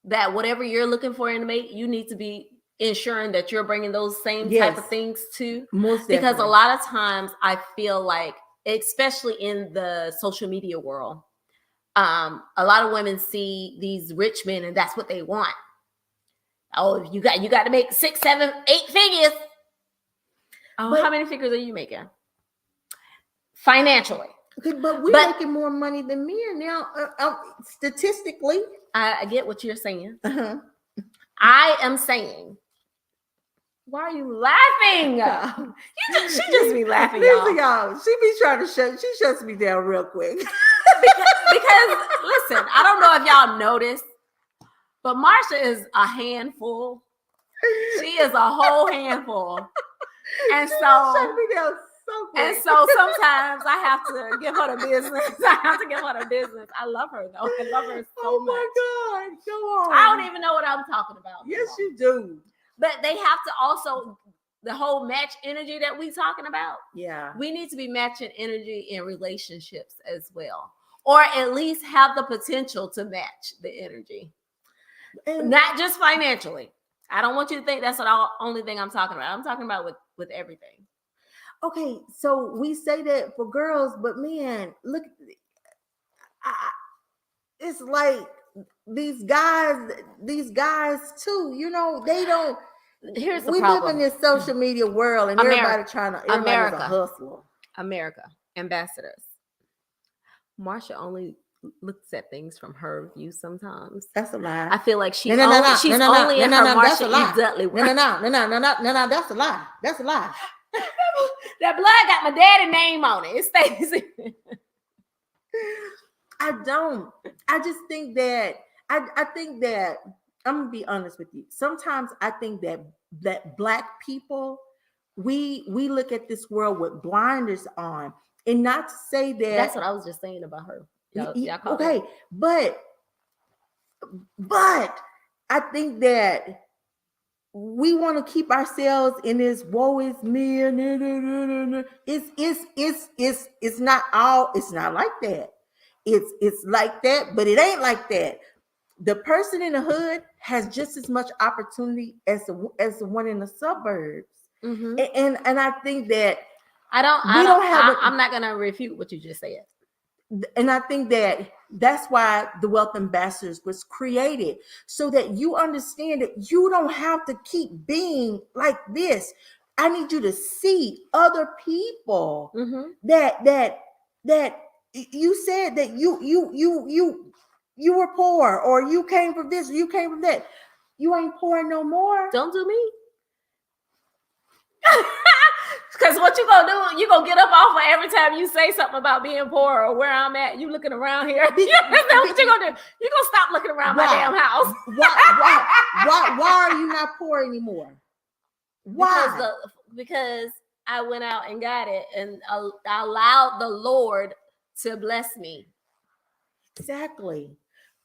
that whatever you're looking for in a mate, you need to be ensuring that you're bringing those same type of things too? Most because definitely. a lot of times I feel like, especially in the social media world, a lot of women see these rich men and that's what they want. Oh, you got to make 6, 7, 8 figures. Oh, how many figures are you making financially? But we're making more money than men now, statistically. I get what you're saying. Uh-huh. I am saying, why are you laughing? She just be laughing, y'all. She be trying to she shuts me down real quick. because listen, I don't know if y'all noticed, but Marsha is a handful. She is a whole handful. And so sometimes I have to give her the business. I love her though. I love her so much. Oh my God. Go on. I don't even know what I'm talking about. Yes, you do. But they have to also, the whole match energy that we talking about. Yeah. We need to be matching energy in relationships as well. Or at least have the potential to match the energy. And not just financially. I don't want you to think that's the only thing I'm talking about. I'm talking about with everything. Okay, so we say that for girls, but man, look, it's like these guys too. They don't. Here's the we problem. live in this social media world, and everybody's a hustler. America, ambassadors. Marsha only looks at things from her view sometimes. That's a lie. I feel like she's only in her Marsha E. Dudley world. No, that's a lie. That's a lie. That blood got my daddy name on it. It stays in. I just think that I think that I'm gonna be honest with you. Sometimes I think that Black people, we look at this world with blinders on, and not to say that that's what I was just saying about her. Y'all okay, but I think that we want to keep ourselves in this woe is me. It's not like that. It's like that, but it ain't like that. The person in the hood has just as much opportunity as the one in the suburbs. Mm-hmm. And I think that I'm not gonna refute what you just said. And I think that's why the Wealth Ambassadors was created, so that you understand that you don't have to keep being like this. I need you to see other people that you said that you were poor, or you came from this, or you came from that. You ain't poor no more. Don't do me. Because what you gonna do? You gonna get up off of every time you say something about being poor or where I'm at. You looking around here? That's what you gonna do. You gonna stop looking around my damn house? Why are you not poor anymore? Why? Because I went out and got it, and I allowed the Lord to bless me. Exactly.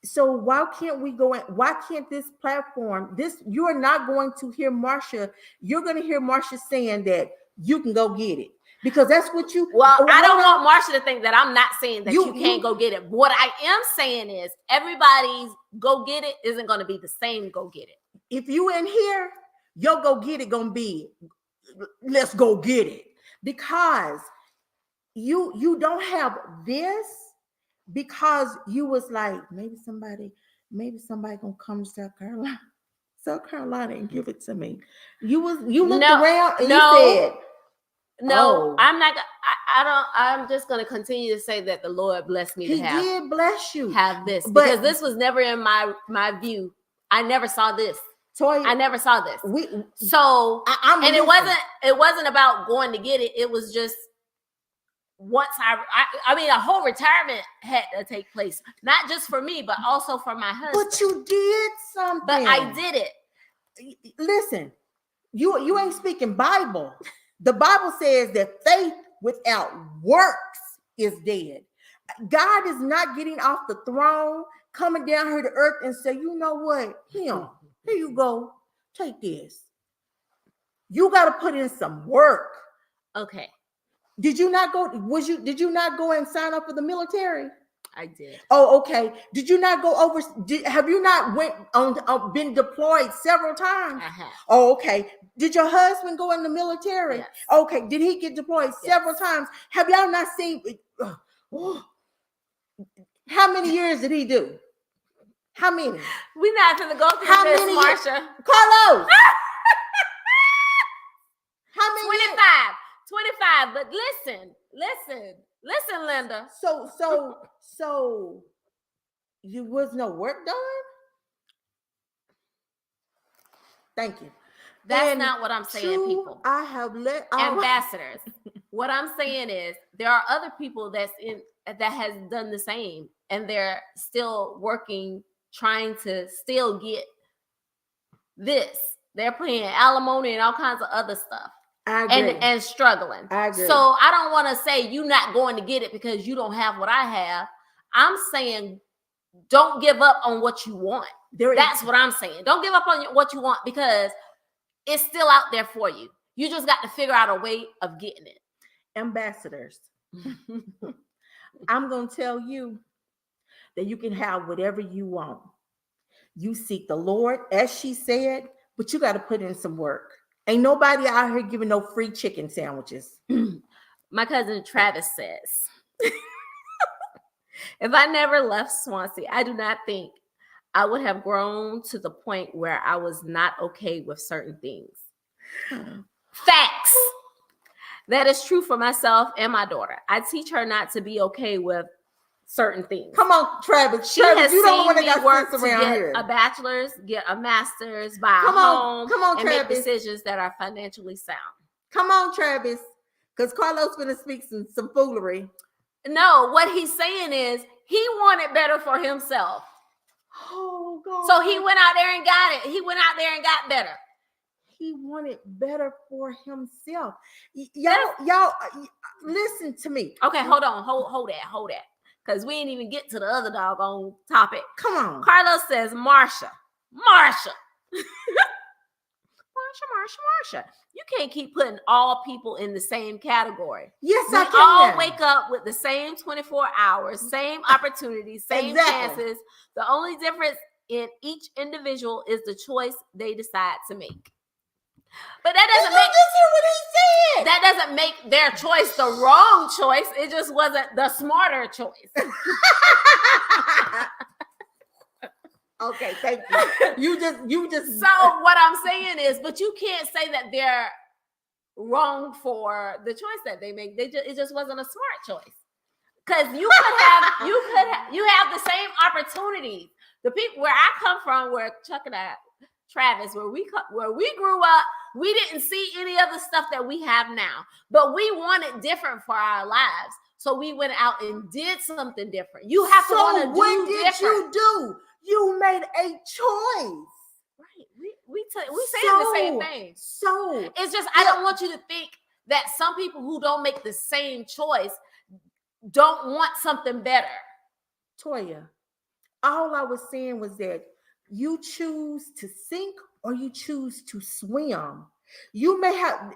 So why can't we go in? Why can't this platform? You are not going to hear Marsha. You're going to hear Marsha saying that you can go get it. Because that's what you. Well, oh, I don't hold on. want Marsha to think that I'm not saying that you can't go get it. What I am saying is everybody's go get it isn't going to be the same go get it. If you in here, your go get it gonna be, let's go get it, because you don't have this because you was like, maybe somebody gonna come to South Carolina and give it to me. You looked around and you said, no, I'm not. I don't. I'm just going to continue to say that the Lord blessed me to have. He did bless you. Have this, because this was never in my view. I never saw this. Toya, I never saw this. It wasn't about going to get it. It was just once I mean, a whole retirement had to take place, not just for me, but also for my husband. But you did something. But I did it. Listen, you ain't speaking Bible. The Bible says that faith without works is dead. God is not getting off the throne, coming down here to earth and say, you know what? Here you go. Take this. You got to put in some work. Okay. Did you not go? Did you not go and sign up for the military? I did. Oh, okay. Did you not go over? Have you not been deployed several times? I have. Oh, okay. Did your husband go in the military? Yes. Okay. Did he get deployed several times? Have y'all not seen? How many years did he do? How many? We're not going to go through How this, many Marsha. Carlos. How many? 25. But listen, Linda. So you was no work done? Thank you. That's not what I'm saying, people. I have let ambassadors. What I'm saying is there are other people that has done the same, and they're still working, trying to still get this. They're paying alimony and all kinds of other stuff. I agree. And struggling. I agree. So I don't want to say you're not going to get it because you don't have what I have. I'm saying don't give up on what you want. That's what I'm saying. Don't give up on what you want, because it's still out there for you. You just got to figure out a way of getting it. Ambassadors, I'm going to tell you that you can have whatever you want. You seek the Lord, as she said, but you got to put in some work. Ain't nobody out here giving no free chicken sandwiches. My cousin Travis says, if I never left Swansea, I do not think I would have grown to the point where I was not okay with certain things. Facts. That is true for myself and my daughter. I teach her not to be okay with certain things. Come on, Travis. She has you don't seen want me to work to around get here. a bachelor's, get a master's, buy a home, and Travis. make decisions that are financially sound. Come on, Travis, because Carlos going to speak some foolery. No, what he's saying is he wanted better for himself. Oh, God. So he went out there and got it. He went out there and got better. He wanted better for himself. Y'all, listen to me. Okay, hold on. Hold that. Because we ain't even get to the other doggone topic. Come on. Carlos says, Marsha. You can't keep putting all people in the same category. Yes, we I can. all wake up with the same 24 hours, same opportunities, same chances. The only difference in each individual is the choice they decide to make. But that doesn't make just hear what he said. That doesn't make their choice the wrong choice. It just wasn't the smarter choice. Okay, thank you. You just. So what I'm saying is, but you can't say that they're wrong for the choice that they make. It just wasn't a smart choice. Because you have the same opportunities. The people where I come from, where Chuck and Travis, where we grew up, we didn't see any of the stuff that we have now, but we wanted different for our lives. So we went out and did something different. You have to want to do what did different. You do? You made a choice. Right. We saying the same thing. So it's just, I don't want you to think that some people who don't make the same choice don't want something better. Toya, all I was saying was that you choose to sink or you choose to swim. You may have,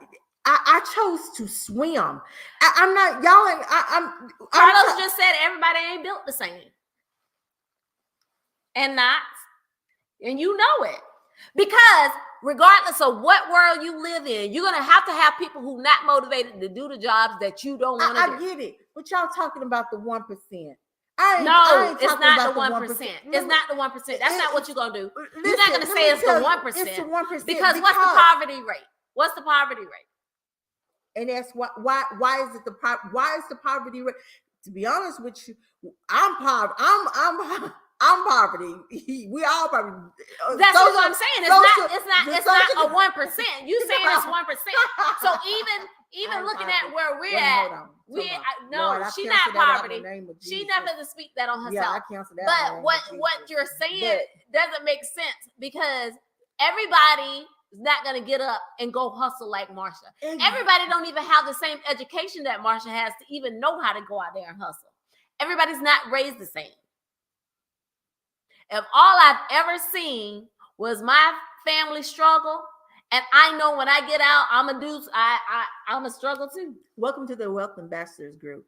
I chose to swim. I'm not y'all. Carlos just said everybody ain't built the same, and you know it, because regardless of what world you live in, you're gonna have people who not motivated to do the jobs that you don't want to do. I get it, but y'all talking about the 1%. It's not the 1%. It's not the 1%. That's not what you're gonna do. You're not gonna say it's the 1%. It's the 1%. Because what's the poverty rate? What's the poverty rate? And that's why is it why is the poverty rate? To be honest with you, I'm poverty. I'm poverty. We all poverty. That's what I'm saying. It's not a 1%. You saying it's 1%. So even looking at where we're at, she's not poverty. She never to speak that on herself. Yeah, I cancel that. But what you're saying doesn't make sense, because everybody is not going to get up and go hustle like Marsha. Everybody don't even have the same education that Marsha has to even know how to go out there and hustle. Everybody's not raised the same. If all I've ever seen was my family struggle, and I know when I get out, I'm a struggle too. Welcome to the Wealth Ambassadors Group.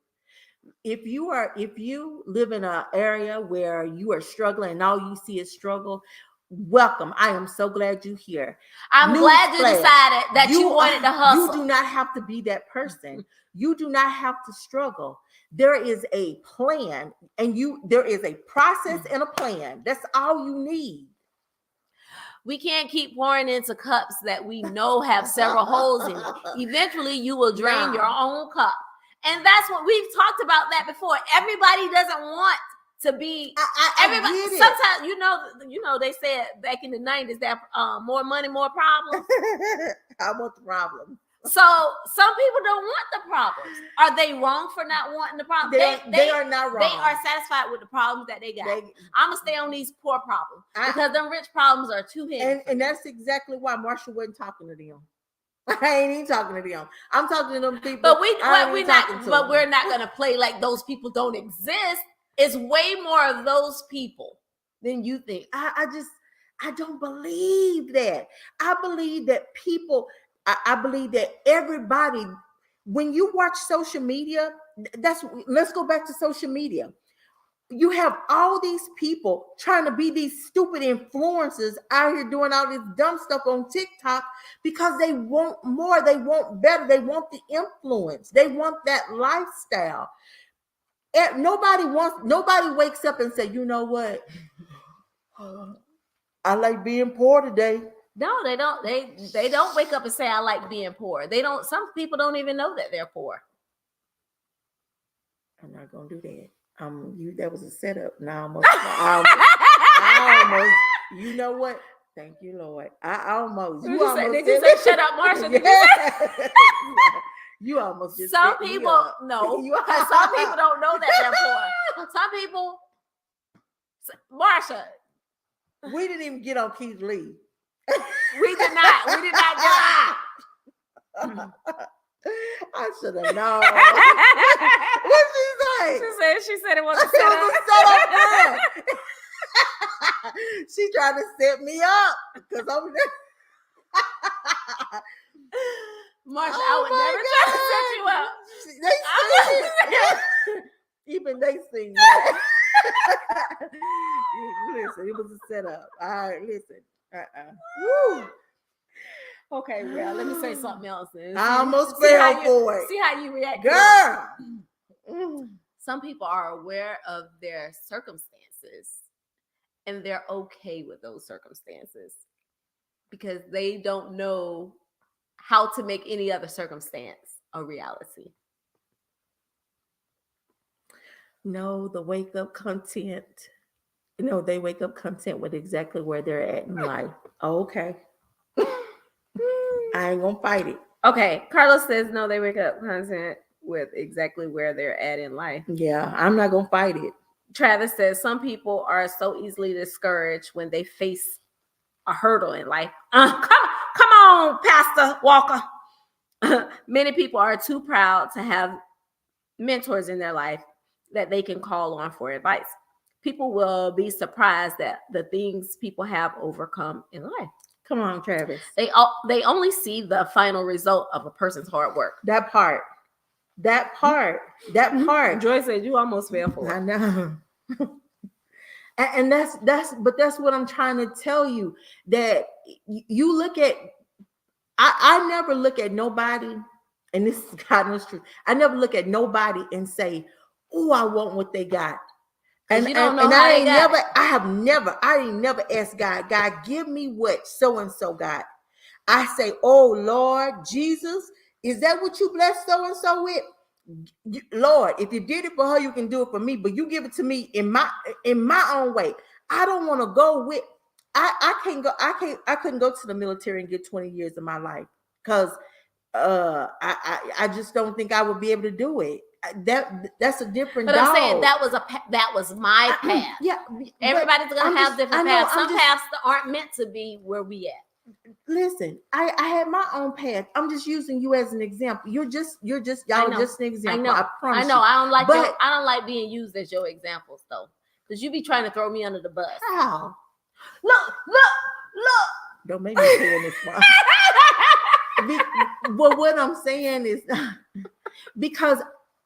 If you live in an area where you are struggling and all you see is struggle, welcome. I am so glad you're here. I'm glad you decided that you wanted to hustle. You do not have to be that person. You do not have to struggle. There is a plan, and there is a process and a plan. That's all you need. We can't keep pouring into cups that we know have several holes in it. Eventually, you will drain your own cup. And that's what we've talked about that before. Everybody doesn't want to be everybody. Sometimes you know they said back in the 90s that more money, more problems. I want the problem. So some people don't want the problems. Are they wrong for not wanting the problems? They are not wrong. They are satisfied with the problems that they got. I'm gonna stay on these poor problems because them rich problems are too heavy. And that's exactly why Marsha wasn't talking to them. I ain't even talking to them. I'm talking to them people. But we're not gonna play like those people don't exist. It's way more of those people than you think. I don't believe that. I believe that people. I believe that everybody, when you watch social media, let's go back to social media. You have all these people trying to be these stupid influencers out here doing all this dumb stuff on TikTok because they want more, they want better, they want the influence, they want that lifestyle. And nobody wakes up and say, you know what? I like being poor today. No, they don't. They don't wake up and say, I like being poor. They don't. Some people don't even know that they're poor. I'm not gonna do that. That was a setup. Now I almost. You know what? Thank you, Lord. I almost. Did you say shut up, Marsha? Did you say? You almost just. Some people no. Some people don't know that they're poor. Some people. Marsha. We didn't even get on Keith Lee. We did not get I should have known. What she say? She said it was a setup. She tried to set me up because I'm Marsha, I would never try to set you up. Even they sing that. Listen, it was a setup. All right, listen. Woo. Okay, well, let me say something else. I almost fell for it. See how you react, girl. Some people are aware of their circumstances, and they're okay with those circumstances because they don't know how to make any other circumstance a reality. No, the wake up content. No, they wake up content with exactly where they're at in life. Oh, okay. I ain't gonna fight it. Okay. Carlos says no, they wake up content with exactly where they're at in life. Yeah, I'm not gonna fight it. Travis says some people are so easily discouraged when they face a hurdle in life. Come on, Pastor Walker. Many people are too proud to have mentors in their life that they can call on for advice. People will be surprised that the things people have overcome in life. Come on, Travis. They only see the final result of a person's hard work. That part. Joy said you almost fell for I it. know. And that's what I'm trying to tell you, that you look at, I never look at nobody, and this is God knows truth. I never look at nobody and say, oh, I want what they got. And you don't know and how I they ain't got never, it. I ain't never asked God, give me what so and so got. I say, oh Lord Jesus, is that what you blessed so and so with? Lord, if you did it for her, you can do it for me, but you give it to me in my own way. I don't want to go with, I couldn't go to the military and get 20 years of my life, because I just don't think I would be able to do it. That's a different But dog. I'm saying that was my path. Yeah, everybody's gonna have different paths. Some paths aren't meant to be where we at. Listen, I had my own path. I'm just using you as an example. Y'all are just an example. I promise. I know. I don't like being used as your examples though, because you be trying to throw me under the bus. How? Look! Don't make me say in this one. But what I'm saying is, because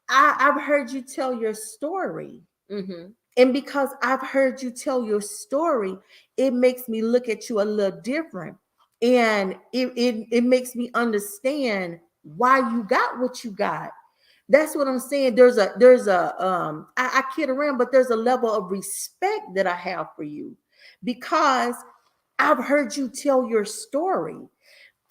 I've heard you tell your story. Mm-hmm. And because I've heard you tell your story, it makes me look at you a little different. And it makes me understand why you got what you got. That's what I'm saying. I kid around, but there's a level of respect that I have for you, because I've heard you tell your story.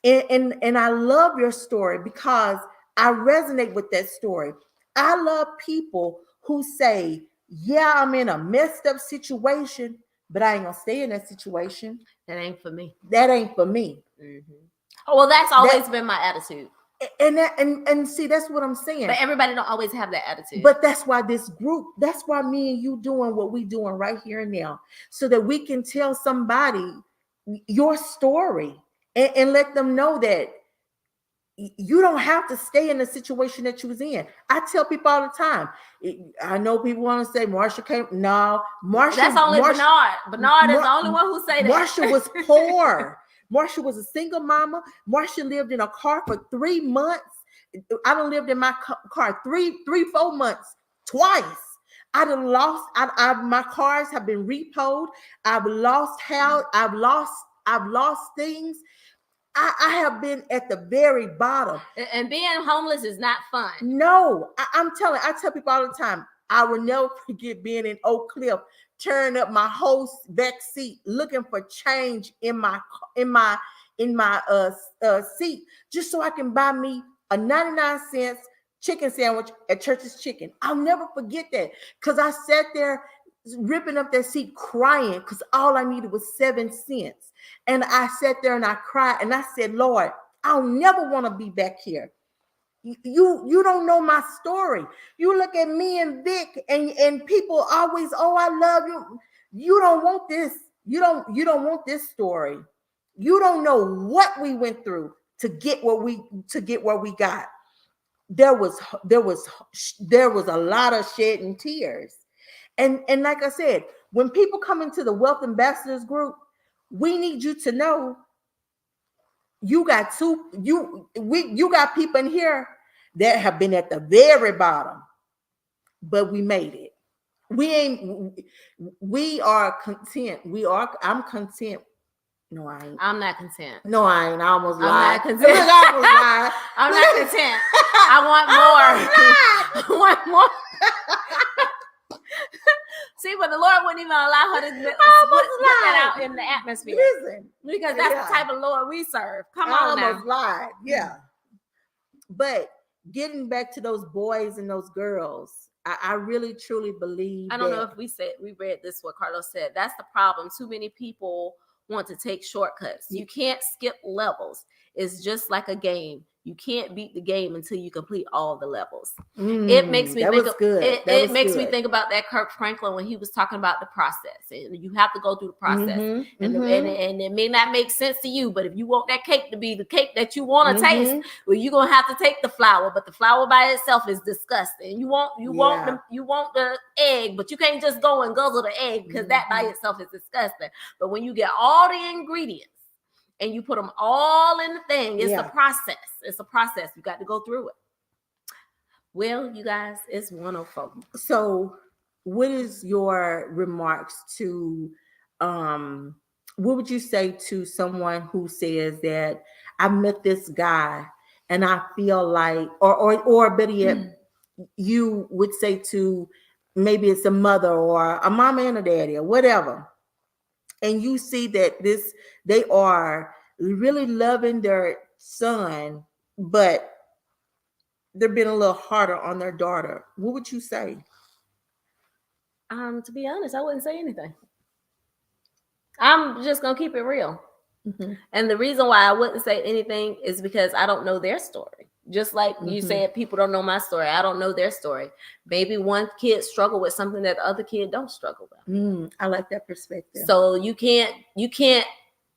And I love your story because I resonate with that story. I love people who say, yeah, I'm in a messed up situation, but I ain't gonna stay in that situation. That ain't for me. Mm-hmm. Oh, well, that's always been my attitude. And see, that's what I'm saying. But everybody don't always have that attitude. But that's why that's why me and you doing what we doing right here and now, so that we can tell somebody your story and let them know that you don't have to stay in the situation that you was in. I tell people all the time. I know people want to say Marsha came. No, Marsha. That's only Bernard. Bernard is the only one who say that. Marsha was poor. Marsha was a single mama. Marsha lived in a car for 3 months. I done lived in my car 4 months twice. I done lost. My cars have been repoed. I've lost house. I've lost things. I have been at the very bottom. And being homeless is not fun. No, I tell people all the time, I will never forget being in Oak Cliff, tearing up my whole back seat, looking for change in my seat, just so I can buy me a 99-cent chicken sandwich at Church's Chicken. I'll never forget that, because I sat there ripping up that seat crying, because all I needed was 7 cents. And I sat there and I cried and I said, Lord, I'll never want to be back here. You don't know my story. You look at me and Vic and people always, oh, I love you. You don't want this. You don't want this story. You don't know what we went through to get where we got. There was a lot of shedding tears. And like I said, when people come into the Wealth Ambassadors group, we need you to know you got people in here that have been at the very bottom, but we made it. We are content. I'm content. No, I ain't. I'm not content. No, I ain't. I almost lied. I'm not content. I'm not content. I want more. I want more. See, but the Lord wouldn't even allow her to put that out in the atmosphere. Listen, because that's the type of Lord we serve. Come on now. I almost lied. Yeah. But getting back to those boys and those girls, I really truly believe. I don't know if we read this, what Carlos said. That's the problem. Too many people want to take shortcuts. You can't skip levels. It's just like a game. You can't beat the game until you complete all the levels. It makes me think it makes me think about that Kirk Franklin when he was talking about the process, and you have to go through the process. And it may not make sense to you, but if you want that cake to be the cake that you want to taste, well, you're gonna have to take the flour. But the flour by itself is disgusting. You want the egg, but you can't just go and guzzle the egg because that by itself is disgusting. But when you get all the ingredients and you put them all in the thing. It's Yeah. a process. It's a process. You got to go through it. Well, you guys, it's 104. So what is your remarks to what would you say to someone who says that I met this guy and I feel like or better yet, you would say to maybe it's a mother or a mama and a daddy or whatever, and you see that they are really loving their son, but they're being a little harder on their daughter, what would you say? To be honest, I wouldn't say anything. I'm just gonna keep it real. Mm-hmm. And the reason why I wouldn't say anything is because I don't know their story. Just like you said, people don't know my story. I don't know their story. Maybe one kid struggled with something that the other kid don't struggle with. I like that perspective. So you can't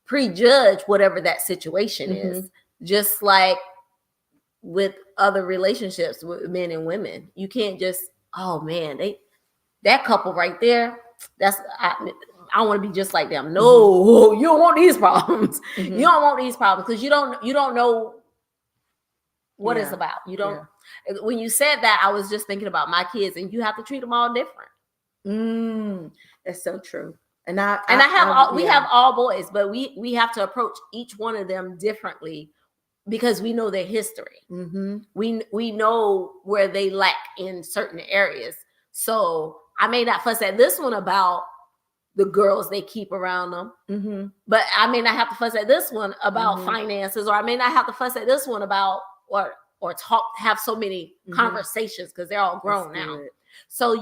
prejudge whatever that situation is. Just like with other relationships with men and women, you can't just, oh man, that couple right there, I want to be just like them. No, you don't want these problems. You don't want these problems because you don't know what it's about. You don't. When you said that, I was just thinking about my kids, and you have to treat them all different. That's so true. We have all boys, but we have to approach each one of them differently because we know their history. We know where they lack in certain areas. So I may not fuss at this one about the girls they keep around them, but I may not have to fuss at this one about finances, or I may not have to fuss at this one about or have so many conversations because they're all grown now. So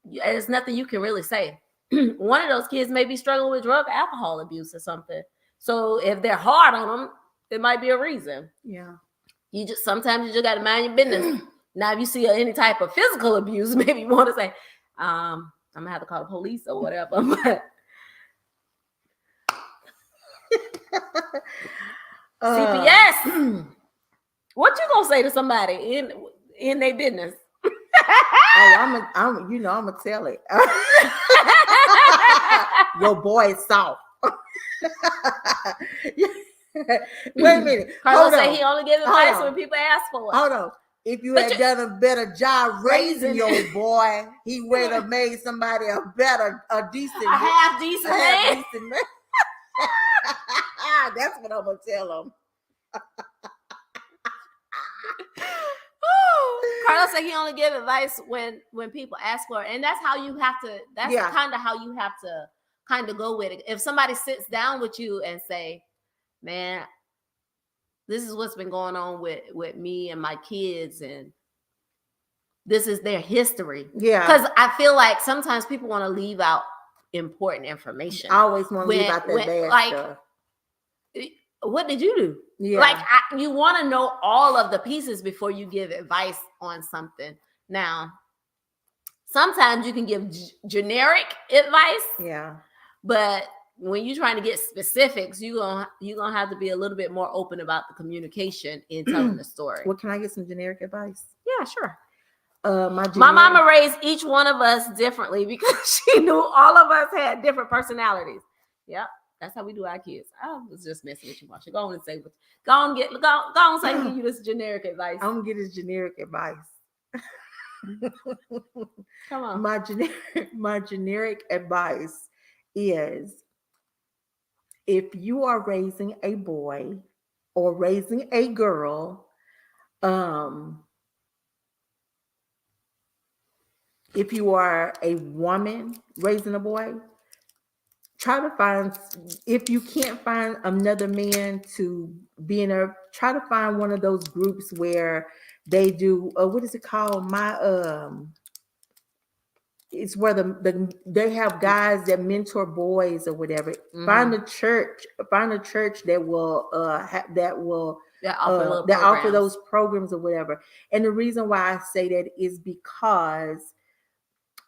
there's nothing you can really say. One of those kids may be struggling with drug, alcohol abuse or something. So if they're hard on them, it might be a reason. Yeah. Sometimes you just got to mind your business. Now, if you see any type of physical abuse, maybe you want to say, I'm gonna have to call the police or whatever. But CPS. What you gonna say to somebody in their business? I'm gonna tell it. Your boy is soft. Wait a minute. Carlos say he only gives advice when people ask for it. Hold on. If you had done a better job raising your boy, he would have made somebody a decent man. That's what I'm gonna tell him. Carlos said he only give advice when people ask for it, and that's how you have to. That's kind of how you have to kind of go with it. If somebody sits down with you and say, "Man, this is what's been going on with me and my kids, and this is their history." Yeah, because I feel like sometimes people want to leave out important information. I always want to leave out that bad stuff. What did you do? Yeah. Like you want to know all of the pieces before you give advice on something. Now, sometimes you can give generic advice. Yeah. But when you're trying to get specifics, you're gonna have to be a little bit more open about the communication in telling the story. Well, can I get some generic advice? Yeah, sure. My mama raised each one of us differently because she knew all of us had different personalities. Yep. That's how we do our kids. I was just messing with you, Marsha. Go on and say, go on and give you this generic advice. I'm gonna get this generic advice. Come on. My generic advice is, if you are raising a boy or raising a girl, if you are a woman raising a boy, try to find, if you can't find another man to be in try to find one of those groups where they do, what is it called? It's where they have guys that mentor boys or whatever. Find a church that will offer those programs or whatever. And the reason why I say that is because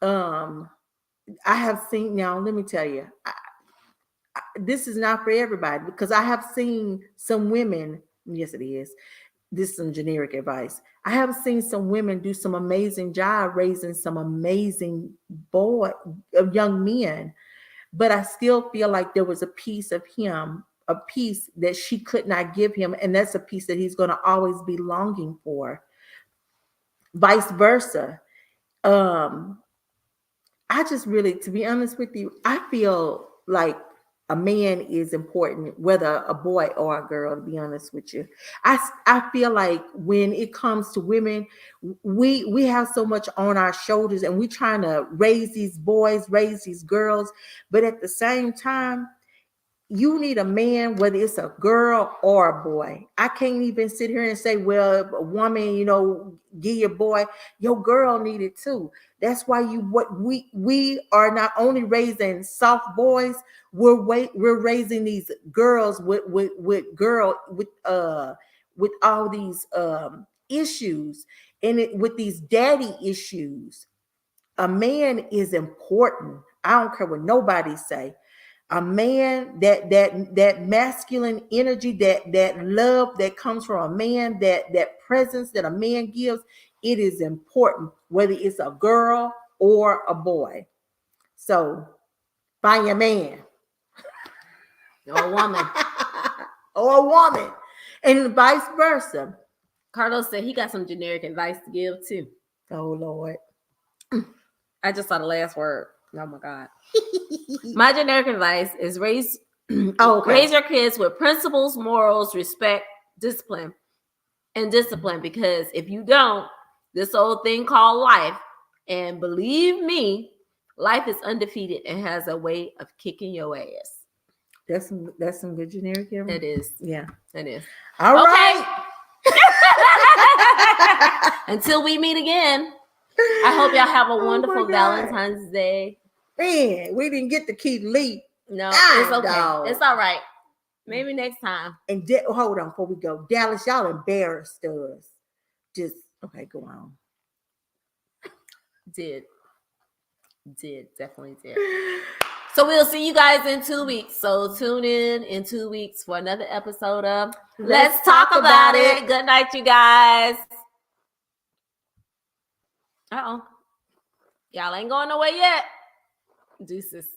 I have seen, now let me tell you, this is not for everybody, because I have seen some women, yes it is, this is some generic advice. I have seen some women do some amazing job raising some amazing young men, but I still feel like there was a piece of him a piece that she could not give him, and that's a piece that he's going to always be longing for. Vice versa. I just really, to be honest with you, I feel like a man is important, whether a boy or a girl, to be honest with you. I feel like when it comes to women, we have so much on our shoulders, and we're trying to raise these boys, raise these girls, but at the same time, you need a man, whether it's a girl or a boy. I can't even sit here and say, well, a woman, give your boy, your girl need it too. That's why we are not only raising soft boys, we're raising these girls with all these issues, and with these daddy issues. A man is important. I don't care what nobody say. A man, that masculine energy, that love that comes from a man, that presence that a man gives, it is important, whether it's a girl or a boy. So find your man Or a woman. or a woman, and vice versa. Carlos said he got some generic advice to give too. Oh Lord. I just saw the last word. Oh my God. My generic advice is raise your kids with principles, morals, respect, discipline, because if you don't, this old thing called life, and believe me, life is undefeated and has a way of kicking your ass. That's some good generic advice. It is. Yeah. It is. All right. Until we meet again, I hope y'all have a wonderful Valentine's Day. Man, we didn't get to keep Lee. No, it's okay. Dog. It's all right. Maybe next time. And hold on before we go. Dallas, y'all embarrassed us. Just, okay, go on. Definitely did. So we'll see you guys in 2 weeks. So tune in 2 weeks for another episode of Let's Talk About It. Good night, you guys. Uh-oh. Y'all ain't going nowhere yet. Deuces.